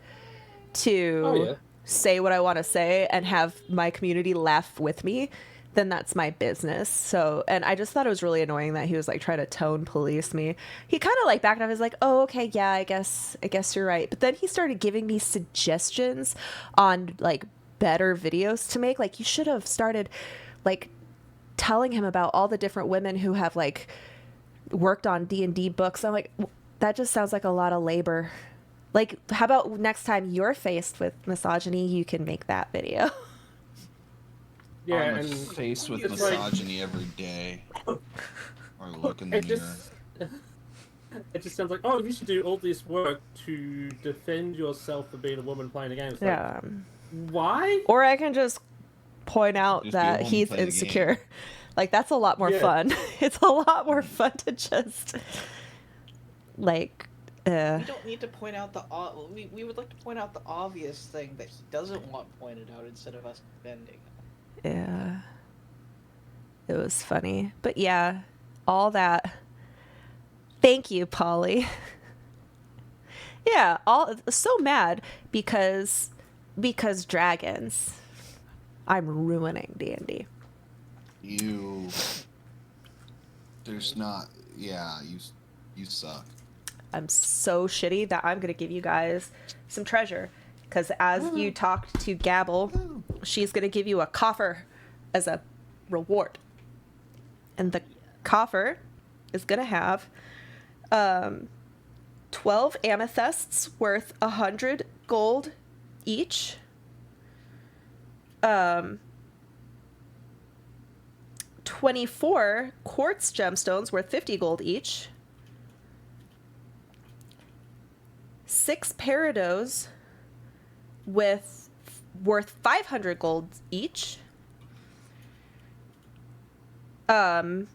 to say what I want to say and have my community laugh with me, then that's my business. So, and I just thought it was really annoying that he was like trying to tone police me. He kind of like backed off. He's like, oh, okay, yeah, I guess you're right. But then he started giving me suggestions on like better videos to make. Like, you should have started like telling him about all the different women who have like worked on D&D books. I'm like, that just sounds like a lot of labor. Like, how about next time you're faced with misogyny, you can make that video? Yeah, I'm and faced with it's like- misogyny every day. Or look in the It mirror. it just sounds like, oh, you should do all this work to defend yourself for being a woman playing a game. It's like, Yeah. why? Or I can just point out Just be a that woman he's playing the insecure. Like, that's a lot more Yeah. fun. It's a lot more fun to just like We don't need to point out we would like to point out the obvious thing that he doesn't want pointed out instead of us defending. yeah. It was funny. But yeah, all that. Thank you, Polly. Yeah, so mad because dragons. I'm ruining D&D. There's not. Yeah, you suck. I'm so shitty that I'm gonna give you guys some treasure, because as you talked to Gabble, she's gonna give you a coffer as a reward, and the coffer is gonna have 12 amethysts worth 100 gold each. 24 quartz gemstones worth 50 gold each. 6 peridot worth 500 gold each. A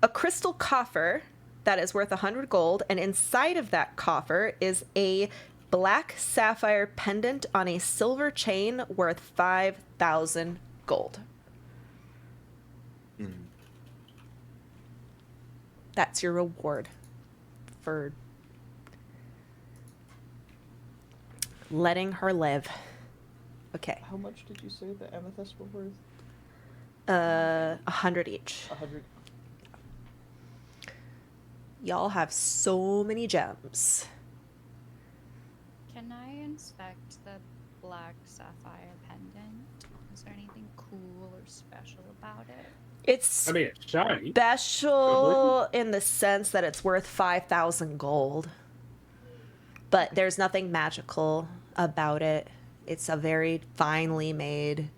crystal coffer that is worth 100 gold, and inside of that coffer is a black sapphire pendant on a silver chain worth 5,000 gold. That's your reward for letting her live. Okay. How much did you say the amethysts were worth? 100 each. 100. Y'all have so many gems. Can I inspect the black sapphire pendant? Is there anything cool or special about it? It's I mean, it's shiny. special in the sense that it's worth 5,000 gold. But there's nothing magical about it. It's a very finely made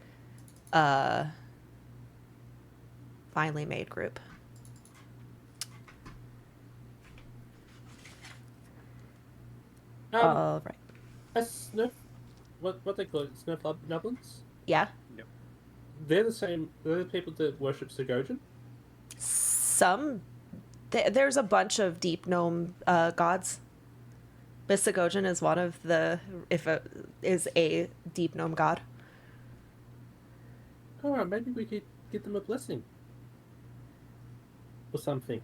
group. All right. A sniff, what they call it, sniff nublins? Yeah. They're the same. They're the people that worship Sigojin. There's a bunch of deep gnome gods. Sigojin is one of the is a deep gnome god. Alright, maybe we could give them a blessing. Or something.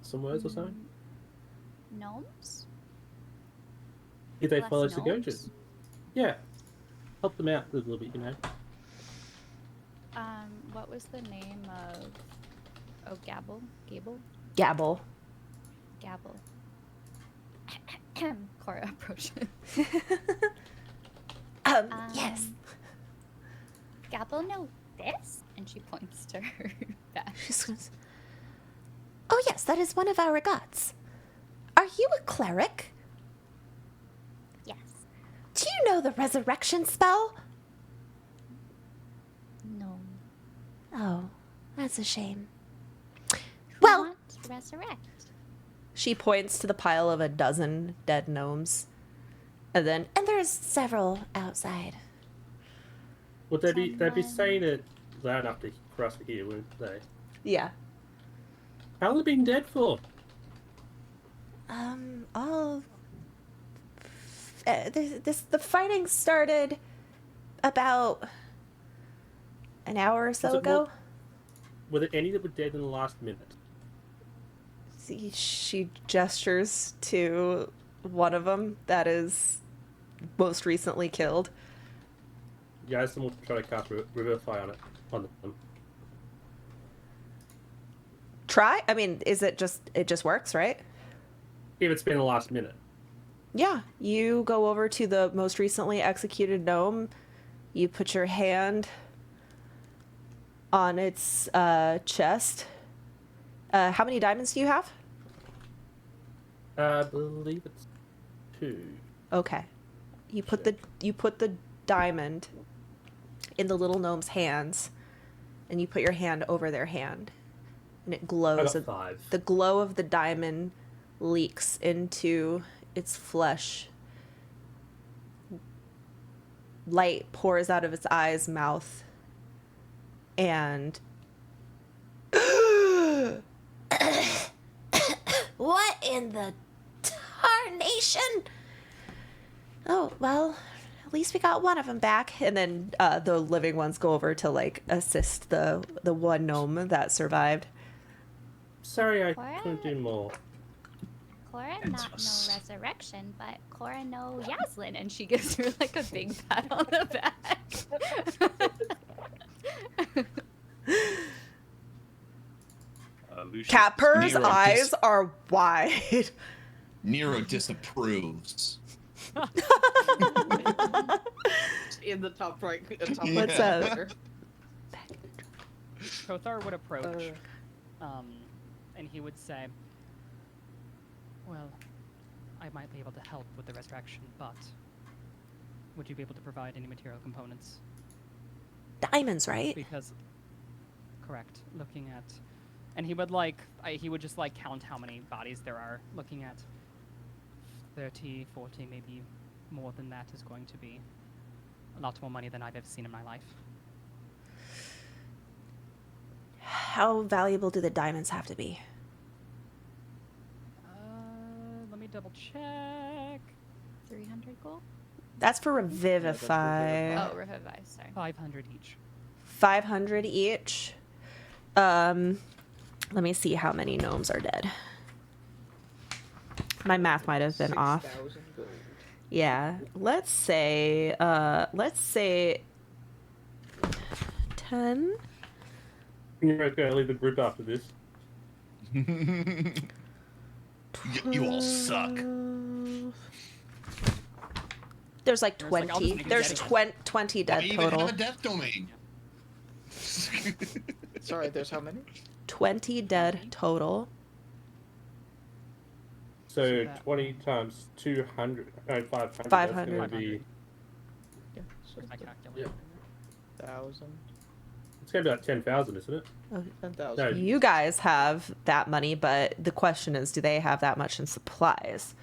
Some words or something? Gnomes? If they Bless follow gnomes? suggestions. Yeah. Help them out a little bit, you know. What was the name of... Oh, Gabble? Gable? Gabble. Gabble. Cora approaches. Yes. Gabble know this? And she points to her back. She screams, "Oh yes, that is one of our gods. Are you a cleric? Yes. Do you know the resurrection spell?" No. Oh, that's a shame. Who Well, wants to resurrect? she points to the pile of a dozen dead gnomes. And there's several outside. Would they'd be Someone- saying it loud enough for us to hear, wouldn't they? Yeah. How long have they been dead for? All... the fighting started about an hour or so Was it more- ago. Were there any that were dead in the last minute? See, she gestures to one of them that is most recently killed. You guys will try to cast Revivify on them. Try? I mean, it just works, right? If it's been the last minute. Yeah, you go over to the most recently executed gnome. You put your hand on its chest. How many diamonds do you have? I believe it's 2. Okay. You put the diamond in the little gnome's hands, and you put your hand over their hand, and it I glows. got 5. The glow of the diamond leaks into its flesh. Light pours out of its eyes, mouth, and what in the tarnation? Oh, well, at least we got one of them back. And then the living ones go over to like assist the one gnome that survived. Sorry, I What? couldn't do more. Cora And not just- no resurrection, but Cora no Yaslin, and she gives her like a big pat on the back. Lucius Capper's Nero eyes are wide. Nero disapproves. In the top right. Top Yeah. What's right up? corner. Kothar would approach, and he would say, "Well, I might be able to help with the resurrection, but would you be able to provide any material components?" Diamonds, right? Because, correct, looking at, and he would he would just like count how many bodies there are, looking at 30, 40, maybe more than that is going to be a lot more money than I've ever seen in my life. How valuable do the diamonds have to be? Let me double check. 300 gold? That's for revivify. Oh, revivify, sorry. 500 each. 500 each. Let me see how many gnomes are dead. My math might have been off. 6,000 gold. Yeah, let's say 10. You're going to leave the group after this. You all suck. There's like There's, like, I'll 20. just make a There's dedicated- 20 I dead even total. have a death domain. Sorry, there's how many? 20 dead total. So So that 20 times 200. No, 500. 500. That's going to be. Yeah, so I calculated. 1,000. It's going to be like 10,000, isn't it? 10,000. No. You guys have that money, but the question is, do they have that much in supplies?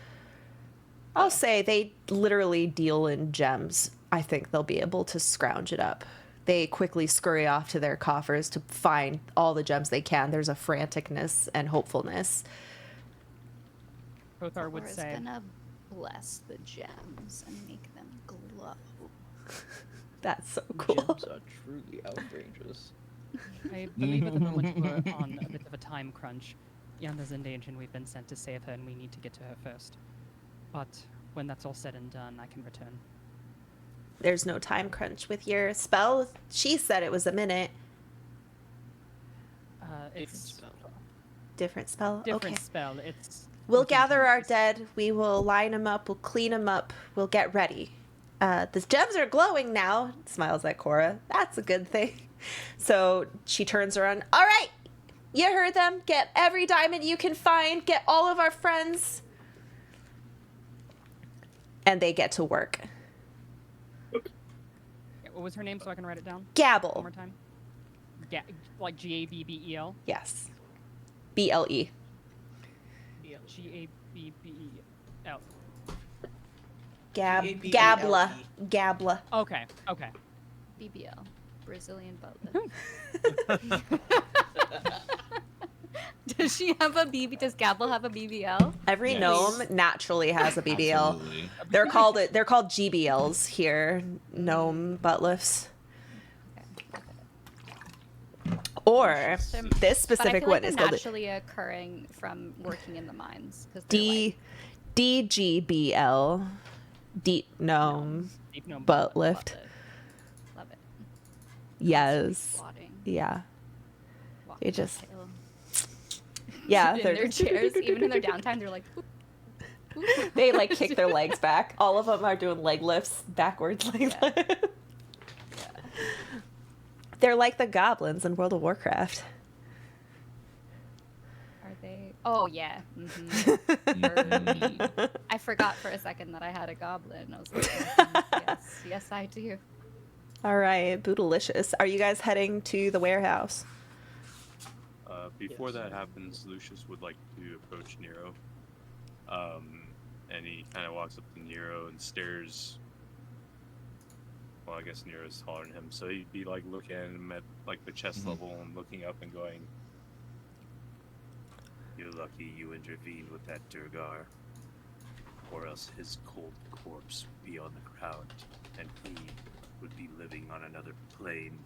I'll say they literally deal in gems. I think they'll be able to scrounge it up. They quickly scurry off to their coffers to find all the gems they can. There's a franticness and hopefulness. Kothar would Cora's say, gonna bless the gems and make them glow. That's so cool. Gems are truly outrageous. I believe at the moment we're on a bit of a time crunch. Yanda's in danger and we've been sent to save her and we need to get to her first. But when that's all said and done, I can return. There's no time crunch with your spell. She said it was a minute. It's Different spell? different Okay. spell. It's We'll within gather 10 our days. dead. We will line them up. We'll clean them up. We'll get ready. The gems are glowing now. Smiles at Cora. That's a good thing. So she turns around. All right. You heard them. Get every diamond you can find. Get all of our friends. And they get to work. What was her name so I can write it down? One Gabble. more time. Like Gabbel. Yes. BLE. Gabbel. Gabla. Gabla. Okay. BBL, Brazilian butt. Does she have a BB? Does Gabble have a BBL? Every Yes. gnome naturally has a BBL. Absolutely. They're called GBLs here, gnome butt lifts. Or Some- this But I specific feel one like is they're called naturally occurring from working in the mines. Cause DGBL, deep gnome Deep gnome butt Love lift. it. Love it. Yes. Squatting, Yeah. walking They just tail. yeah. in They're their chairs, even in their downtime, they're like. "Whoop, whoop." they like kick their legs back. All of them are doing leg lifts, backwards leg Yeah. lifts. They're like the goblins in World of Warcraft. Are they? Oh yeah. I forgot for a second that I had a goblin. I was like, yes, I do. All right, Boodalicious. Are you guys heading to the warehouse? Before Yes. that happens, Lucius would like to approach Nero. And he kind of walks up to Nero and stares. Well, I guess Nero's taller than him, so he'd be like looking at him at like the chest level and looking up and going, "You're lucky you intervened with that Durgar, or else his cold corpse would be on the ground, and he would be living on another plane."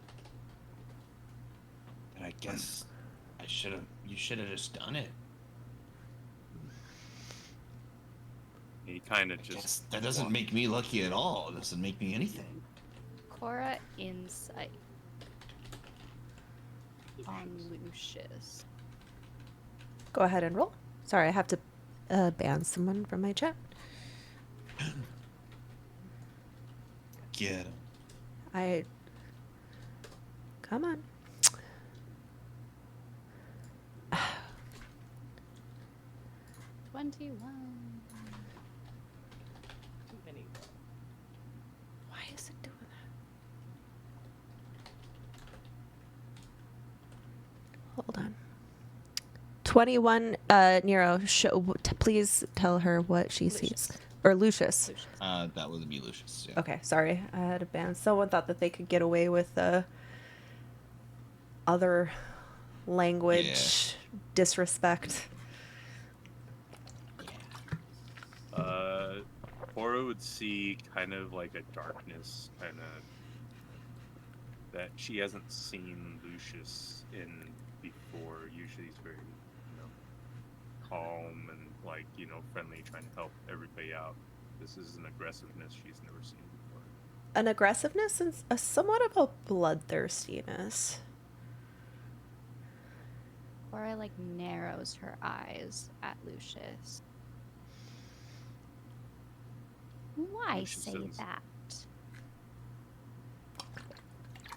And I guess you should have just done it. And he kind of I just guess that doesn't make me lucky at all. It doesn't make me anything. Cora insight on Lucius. Go ahead and roll. Sorry, I have to ban someone from my chat. Get him. Come on. $21. Too many. Why is it doing that? Hold on. 21. Nero, please tell her what she sees. Lucius. Or Lucius. Lucius. That would be Lucius. Yeah. Okay, sorry. I had a ban. Someone thought that they could get away with other language disrespect. Cora would see kind of like a darkness, kind of that she hasn't seen Lucius in before. Usually he's very, calm and like, friendly, trying to help everybody out. This is an aggressiveness she's never seen before. An aggressiveness and a somewhat of a bloodthirstiness. Cora like narrows her eyes at Lucius. Why Lucius say says- that?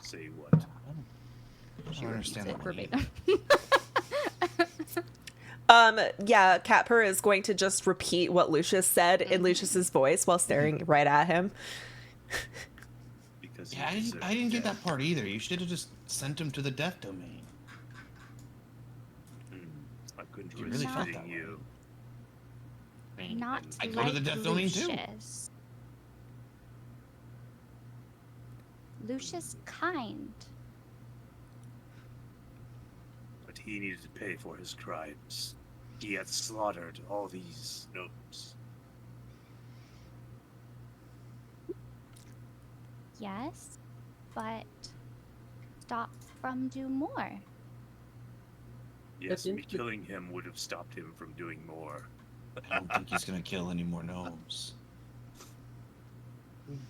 Say what? I don't understand that one either. Verbatim. Yeah, Catper is going to just repeat what Lucius said in Lucius's voice while staring right at him. Because he Yeah, deserves I didn't get death. that part either. You should have just sent him to the death domain. I couldn't You risk really felt hitting that way. you. Not I go like to the death domain too. Lucius. Lucius kind. But he needed to pay for his crimes. He had slaughtered all these gnomes. Yes. but stop from do more. Yes, That's me killing him would have stopped him from doing more. I don't think he's gonna kill any more gnomes.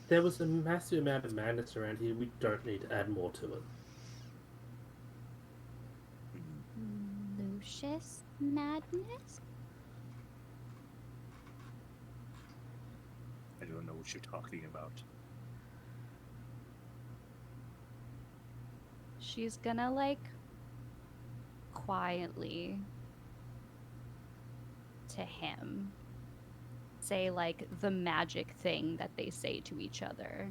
There was a massive amount of madness around here. We don't need to add more to it. Lucius madness? I don't know what you're talking about. She's gonna like quietly to him say like the magic thing that they say to each other.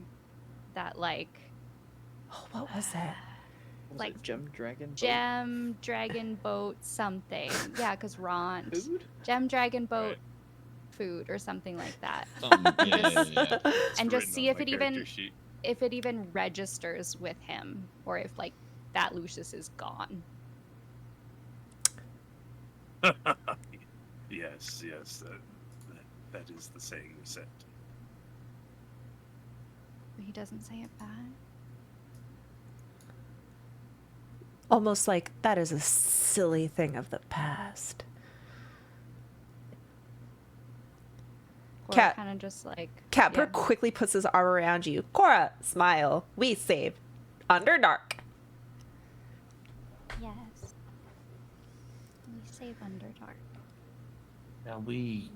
That like Oh, what was that? Was Like, it Gem Dragon? Boat? gem dragon boat something. Yeah, because Ront. Food? Gem dragon boat Right. food or something like that. Yeah. It's And just written see on if my it even character sheet. if it even registers with him or if like that Lucius is gone. Yes, that is the saying we said. He doesn't say it back. Almost like that is a silly thing of the past. Or Cat- kind of just like Catper yeah. quickly puts his arm around you. Cora, smile. We save Underdark. Yes. We save Underdark. Shall we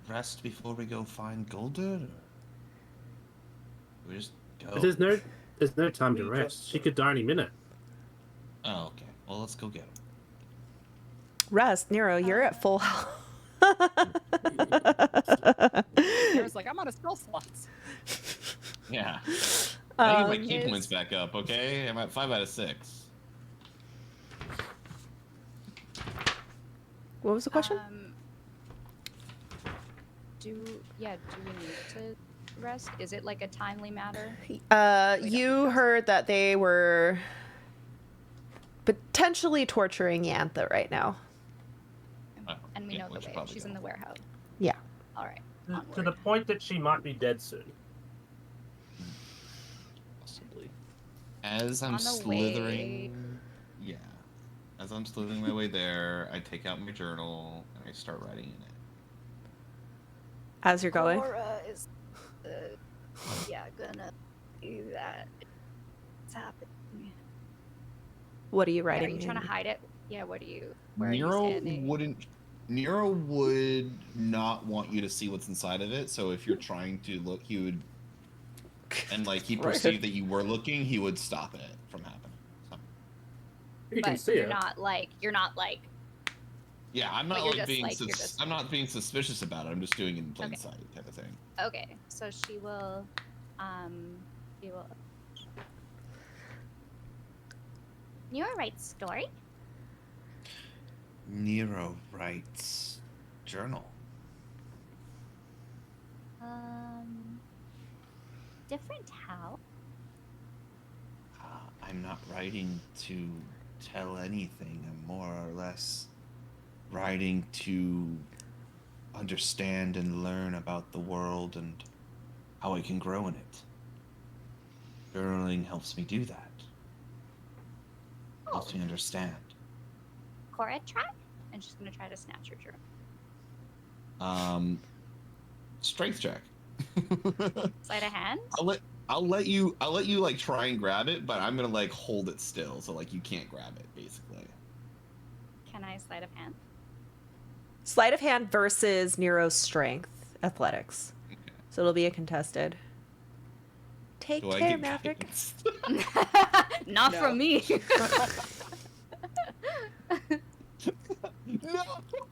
rest before we go find Golder? We just go. But there's no time to We rest. just- She could die any minute. Oh, okay. Well, let's go get him. Rest, Nero, you're at full health. There's like, I'm out of spell slots. Yeah. I need my Um, key points back up, okay? I'm at 5 out of 6. What was the question? Do we need to rest? Is it like a timely matter? You heard that they were potentially torturing Yantha right now. Oh, And we yeah, know we the should way. probably She's go. in the warehouse. Yeah. All right. To the point that she might be dead soon. Possibly. As I'm On the slithering, yeah. As I'm slithering my way there, I take out my journal and I start writing in it. As you're going. Cora is, gonna do that. It's happening. What are you Yeah, writing? are you trying to in? hide it? Yeah. Where are you Nero standing? wouldn't. Nero would not want you to see what's inside of it. So if you're trying to look, he would, and like he Right. perceived that you were looking, he would stop it from happening. So, You can But see you're it. not like yeah, I'm But not you're like just, being. like, you're just- I'm not being suspicious about it. I'm just doing it in plain Okay. sight, type of thing. okay. So she will. Nero writes story? Nero writes journal. Different how? I'm not writing to tell anything. I'm more or less writing to understand and learn about the world and how I can grow in it. Journaling helps me do that. Helps me understand. Cora try? And she's gonna try to snatch her journal. Strength check. Sleight of hand. I'll let you like try and grab it, but I'm gonna like hold it still so like you can't grab it basically. Can I sleight of hand? Sleight of hand versus Nero's strength, athletics. So it'll be a contested. Take Do I care, get Maverick. guidance? Not No. from me. No.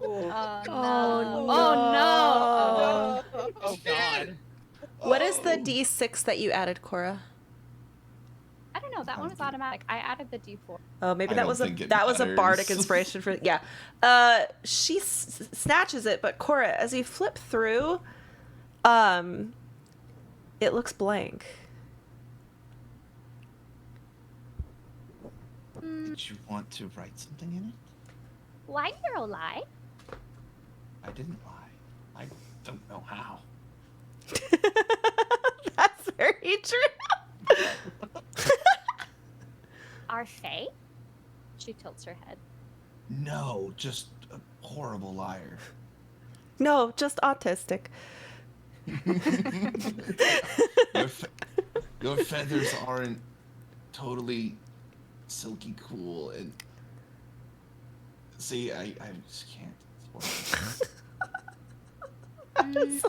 Oh Oh, no! no. Oh God. What is the D6 that you added, Cora? I don't know. That one was automatic. I added the D4. Oh, maybe I that don't was think it that was a bardic matters. inspiration for yeah. She snatches it, but Cora, as you flip through, it looks blank. Did you want to write something in it? Why Nero lie? I didn't lie. I don't know how. That's very true. are Fae? She tilts her head. No, just a horrible liar. No, just autistic. your, your feathers aren't totally silky cool, and see, I just can't.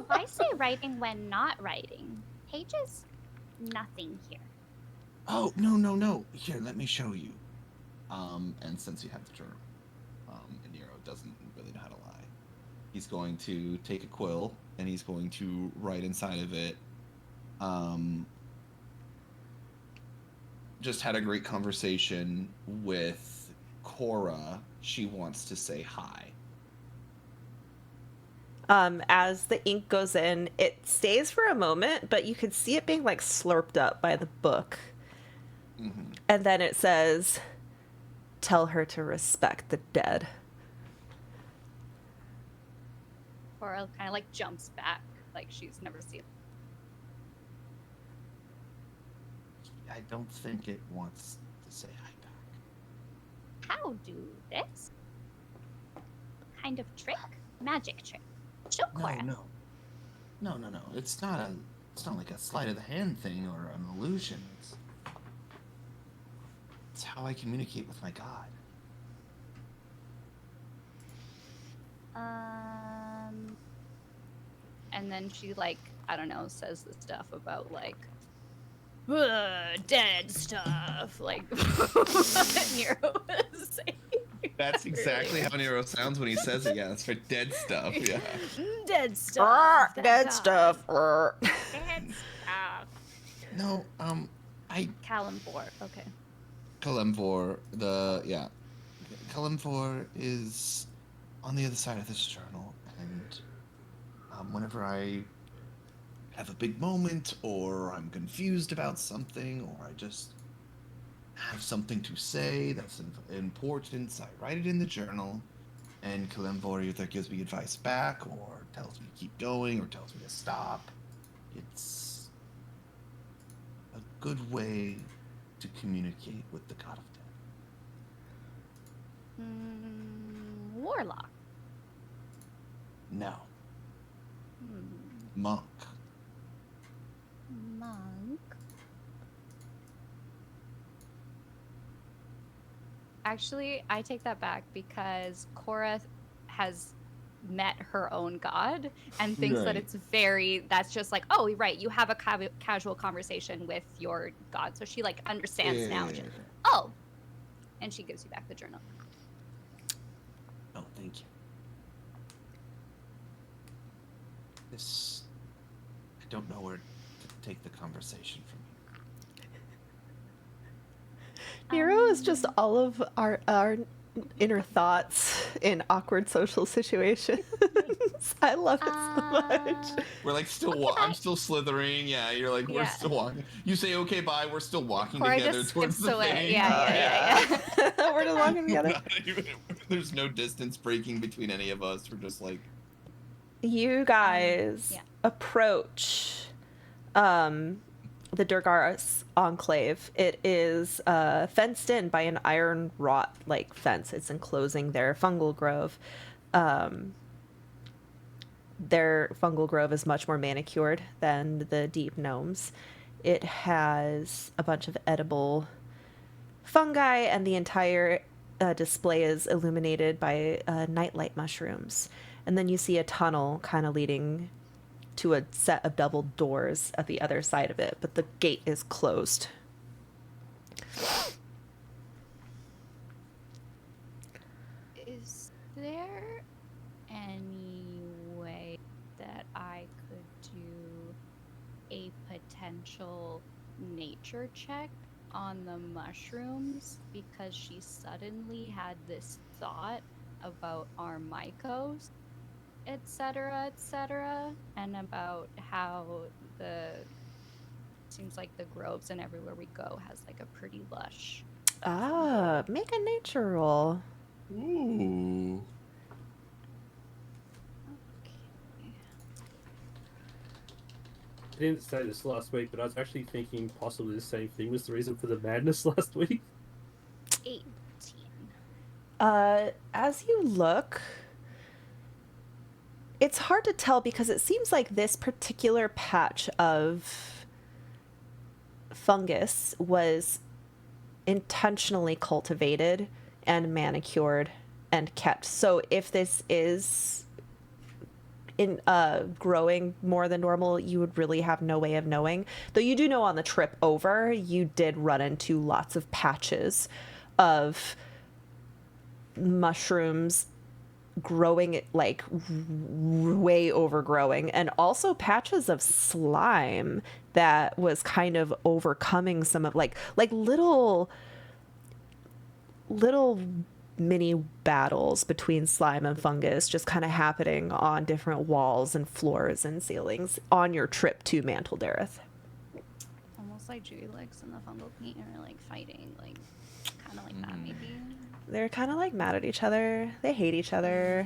I say writing when not writing. Pages, nothing here. Oh, no. Here, let me show you. And since you have the journal, and Nero doesn't really know how to lie, he's going to take a quill and he's going to write inside of it. Just had a great conversation with Cora. She wants to say hi. As the ink goes in, it stays for a moment, but you can see it being like slurped up by the book. Mm-hmm. And then it says, "Tell her to respect the dead." Cora kind of like jumps back, like she's never seen. I don't think it wants to say hi back. How do this? Kind of trick? Magic trick. Show Cora. No. It's not like a sleight of the hand thing or an illusion. It's how I communicate with my god. And then she like, I don't know, says the stuff about like dead stuff, like Nero was saying. That's exactly how Nero sounds when he says it. Yeah, it's for dead stuff. Yeah. Dead stuff. Dead stuff. Dead stuff. No, Kalimvor. Okay. Kalimvor, Kalimvor is on the other side of this journal, and whenever I have a big moment, or I'm confused about something, or I just have something to say that's important, I write it in the journal, and Kalimvor either gives me advice back, or tells me to keep going, or tells me to stop. It's a good way to communicate with the god of death. Warlock. No. Monk. Monk. Actually, I take that back because Cora has met her own god and thinks that Right. it's that's just like, oh, right, you have a casual conversation with your god. So she like understands now. Yeah. Oh. And she gives you back the journal. Oh, thank you. I don't know where to take the conversation from here. Nero is just all of our inner thoughts in awkward social situations. I love it so much. We're like I'm still slithering. Yeah, you're like, we're Yeah. still walking. You say, okay, bye. We're still walking Cora together just towards skips the away. thing. Yeah. We're just walking together. Not even- there's no distance breaking between any of us. We're just like, You guys yeah. approach the Durgaris enclave. It is fenced in by an iron wrought like fence. It's enclosing their fungal grove. Their fungal grove is much more manicured than the deep gnomes. It has a bunch of edible fungi, and the entire display is illuminated by nightlight mushrooms. And then you see a tunnel kind of leading to a set of double doors at the other side of it, but the gate is closed. Is there any way that I could do a potential nature check on the mushrooms? Because she suddenly had this thought about our mycos, etc., and about how seems like the groves and everywhere we go has like a pretty lush. Make a nature roll. ooh. I didn't say this last week, but I was actually thinking possibly the same thing was the reason for the madness last week. As you look, it's hard to tell because it seems like this particular patch of fungus was intentionally cultivated and manicured and kept. So if this is in growing more than normal, you would really have no way of knowing. Though you do know on the trip over, you did run into lots of patches of mushrooms growing like way overgrowing, and also patches of slime that was kind of overcoming some of like little mini battles between slime and fungus just kind of happening on different walls and floors and ceilings on your trip to Mantol, Derith. Almost like Julix and the Fungal Queen are like fighting, like kind of like that maybe. They're kind of like mad at each other. They hate each other.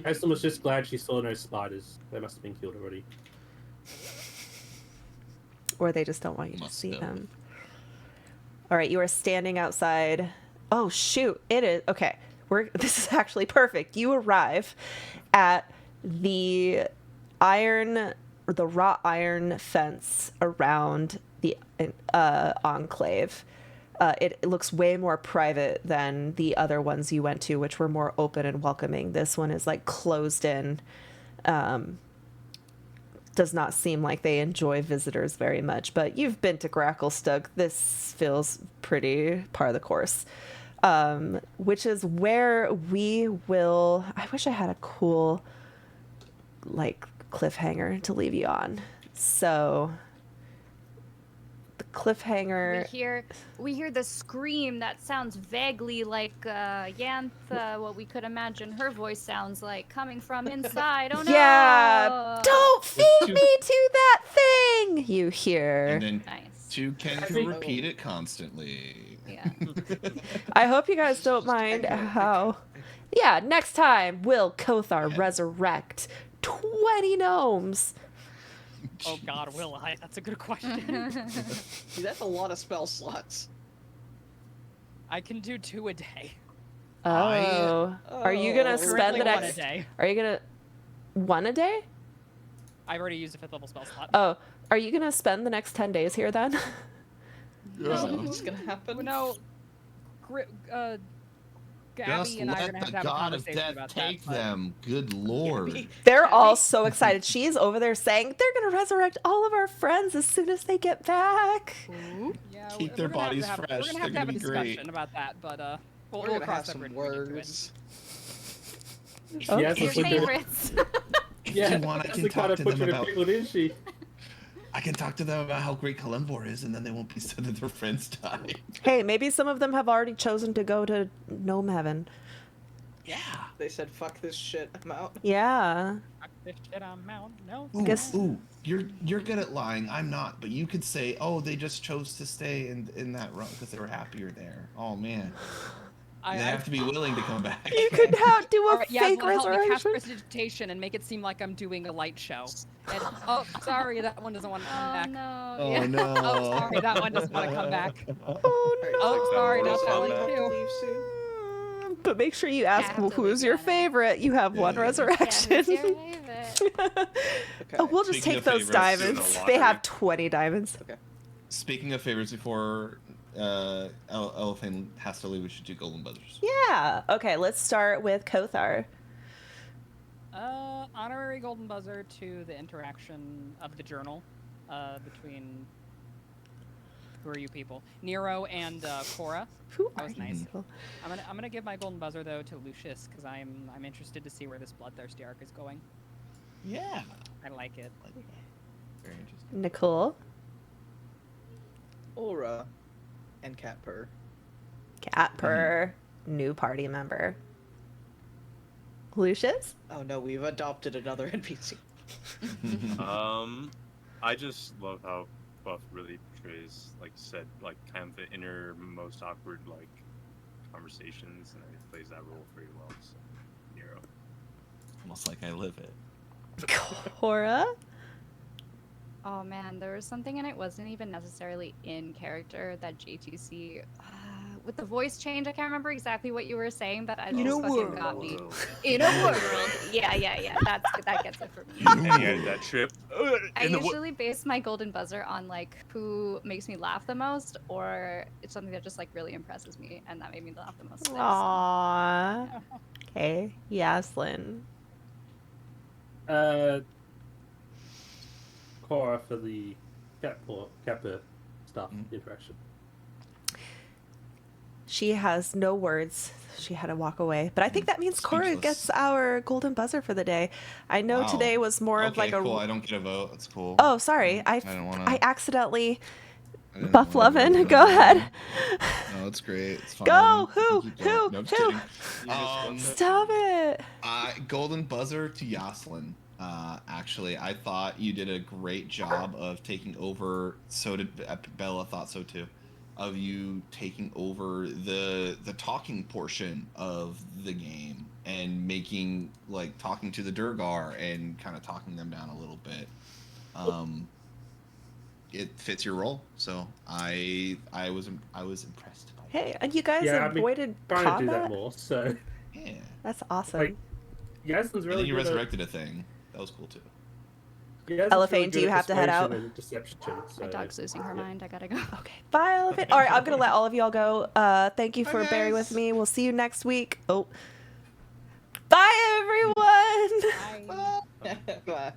Aston was just glad she saw no spiders. They must have been killed already. Or they just don't want you to Must see have. them. All right, you are standing outside. Oh shoot, it is okay. This is actually perfect. You arrive at the wrought iron fence around the enclave. It looks way more private than the other ones you went to, which were more open and welcoming. This one is like closed in. Does not seem like they enjoy visitors very much, but you've been to Gracklestug. This feels pretty par of the course. Which is where we will... I wish I had a cool, like, cliffhanger to leave you on. So... the cliffhanger... We hear the scream that sounds vaguely like Yantha, what we could imagine her voice sounds like, coming from inside. Oh no! Yeah! Don't feed me to that thing! You hear. And then Nice. two can repeat it constantly. Yeah. I hope you guys don't mind how... Yeah, next time will Kothar resurrect 20 gnomes? Oh God, will I? That's a good question. See, that's a lot of spell slots. I can do 2 a day. Oh. Are you gonna spend the Currently 1 a next... day. Are you gonna... 1 a day? I've already used a 5th level spell slot. Oh. Are you gonna spend the next 10 days here then? Is that what's gonna happen? No. Just Gabby and I are let gonna have the to have a god of conversation death about take that. but- them. Good lord. They're all so excited. She's over there saying they're gonna resurrect all of our friends as soon as they get back. Yeah, Keep we're their gonna have to bodies have- fresh. We're gonna have to They're have a gonna be great. discussion about that, but we'll We're gonna cross have that some bridge when we get to it. words. Yes, Your that's the good- favorites. If Yeah, you want, I that's can the kind talk of to put them you in a about. pickle, didn't she? I can talk to them about how great Kalimvor is, and then they won't be sad that their friends die. Hey, maybe some of them have already chosen to go to Gnome Heaven. Yeah. They said, "Fuck this shit, I'm out." Yeah. Fuck this shit, I'm out. No. Ooh, guess- ooh, you're good at lying. I'm not, but you could say, "Oh, they just chose to stay in that room because they were happier there." Oh man, they have to be willing to come back. You could do a Alright, yeah, fake well, help me cast resurrection. precipitation and make it seem like I'm doing a light show. And, oh, sorry, that one doesn't want to come Oh back. no. Oh Yeah. no. Oh, sorry, that one doesn't want to come back. Oh no. Oh, sorry, not that Roll one up. too. Leave soon. But make sure you ask have to who's leave your that in. favorite. You have one Yeah. Yeah, resurrection. who's your favorite? Okay. Oh, we'll just Speaking take of those favorites, do the diamonds. They lottery. have 20 diamonds. Speaking of favorites, before Elephant has to leave, we should do golden buzzers. Yeah. Okay, let's start with Kothar. Honorary golden buzzer to the interaction of the journal between who are you people? Nero and Cora. Who That are was you nice. people? I'm gonna give my golden buzzer though to Lucius because I'm interested to see where this bloodthirsty arc is going. Yeah. I like it. Very interesting. Nicole. Aura and Cat Purr. Cat Purr. New party member. Lucius? Oh no, we've adopted another NPC. I just love how Buff really portrays, like you said, like kind of the innermost awkward like conversations, and it plays that role pretty well. So, Nero. Almost like I live it. Cora? Oh man, there was something and it wasn't even necessarily in character that JTC with the voice change, I can't remember exactly what you were saying, but I In just a fucking got me. Whoa. In a world. Yeah. that gets it for me. And yeah, that trip. I usually base my golden buzzer on like who makes me laugh the most, or it's something that just like really impresses me, and that made me laugh the most today. So. Aww. Okay, Yaslin. Cora for the Kappa stuff interaction. She has no words. She had to walk away. But I think that means Cora Speechless. gets our golden buzzer for the day. I know Wow. today was more of Okay, like a. cool. I don't get a vote. That's cool. Oh, sorry. I don't want I accidentally. I didn't Buff wanna Lovin', vote. go ahead. No, it's great. It's fine. Go! You Who? can keep going. Who? No, I'm just Who? kidding. Stop it. Golden buzzer to Yaslin. Actually, I thought you did a great job of taking over. So did Bella. Thought so too. Of you taking over the talking portion of the game and making like talking to the Durgar and kind of talking them down a little bit. It fits your role, so I was impressed by it. Hey, and you guys Yeah, I've been avoided trying combat? to do that more. So Yeah. That's awesome. Like, Yaslin's And really then you good resurrected a thing. That was cool too. Elephant, do you have to head out? And deception, so, My dog's losing her mind. I gotta go. Okay. Bye, Elephant. All right, I'm going to let all of y'all go. Thank you for Bye, bearing guys. with me. We'll see you next week. Oh. Bye, everyone. Bye. Bye.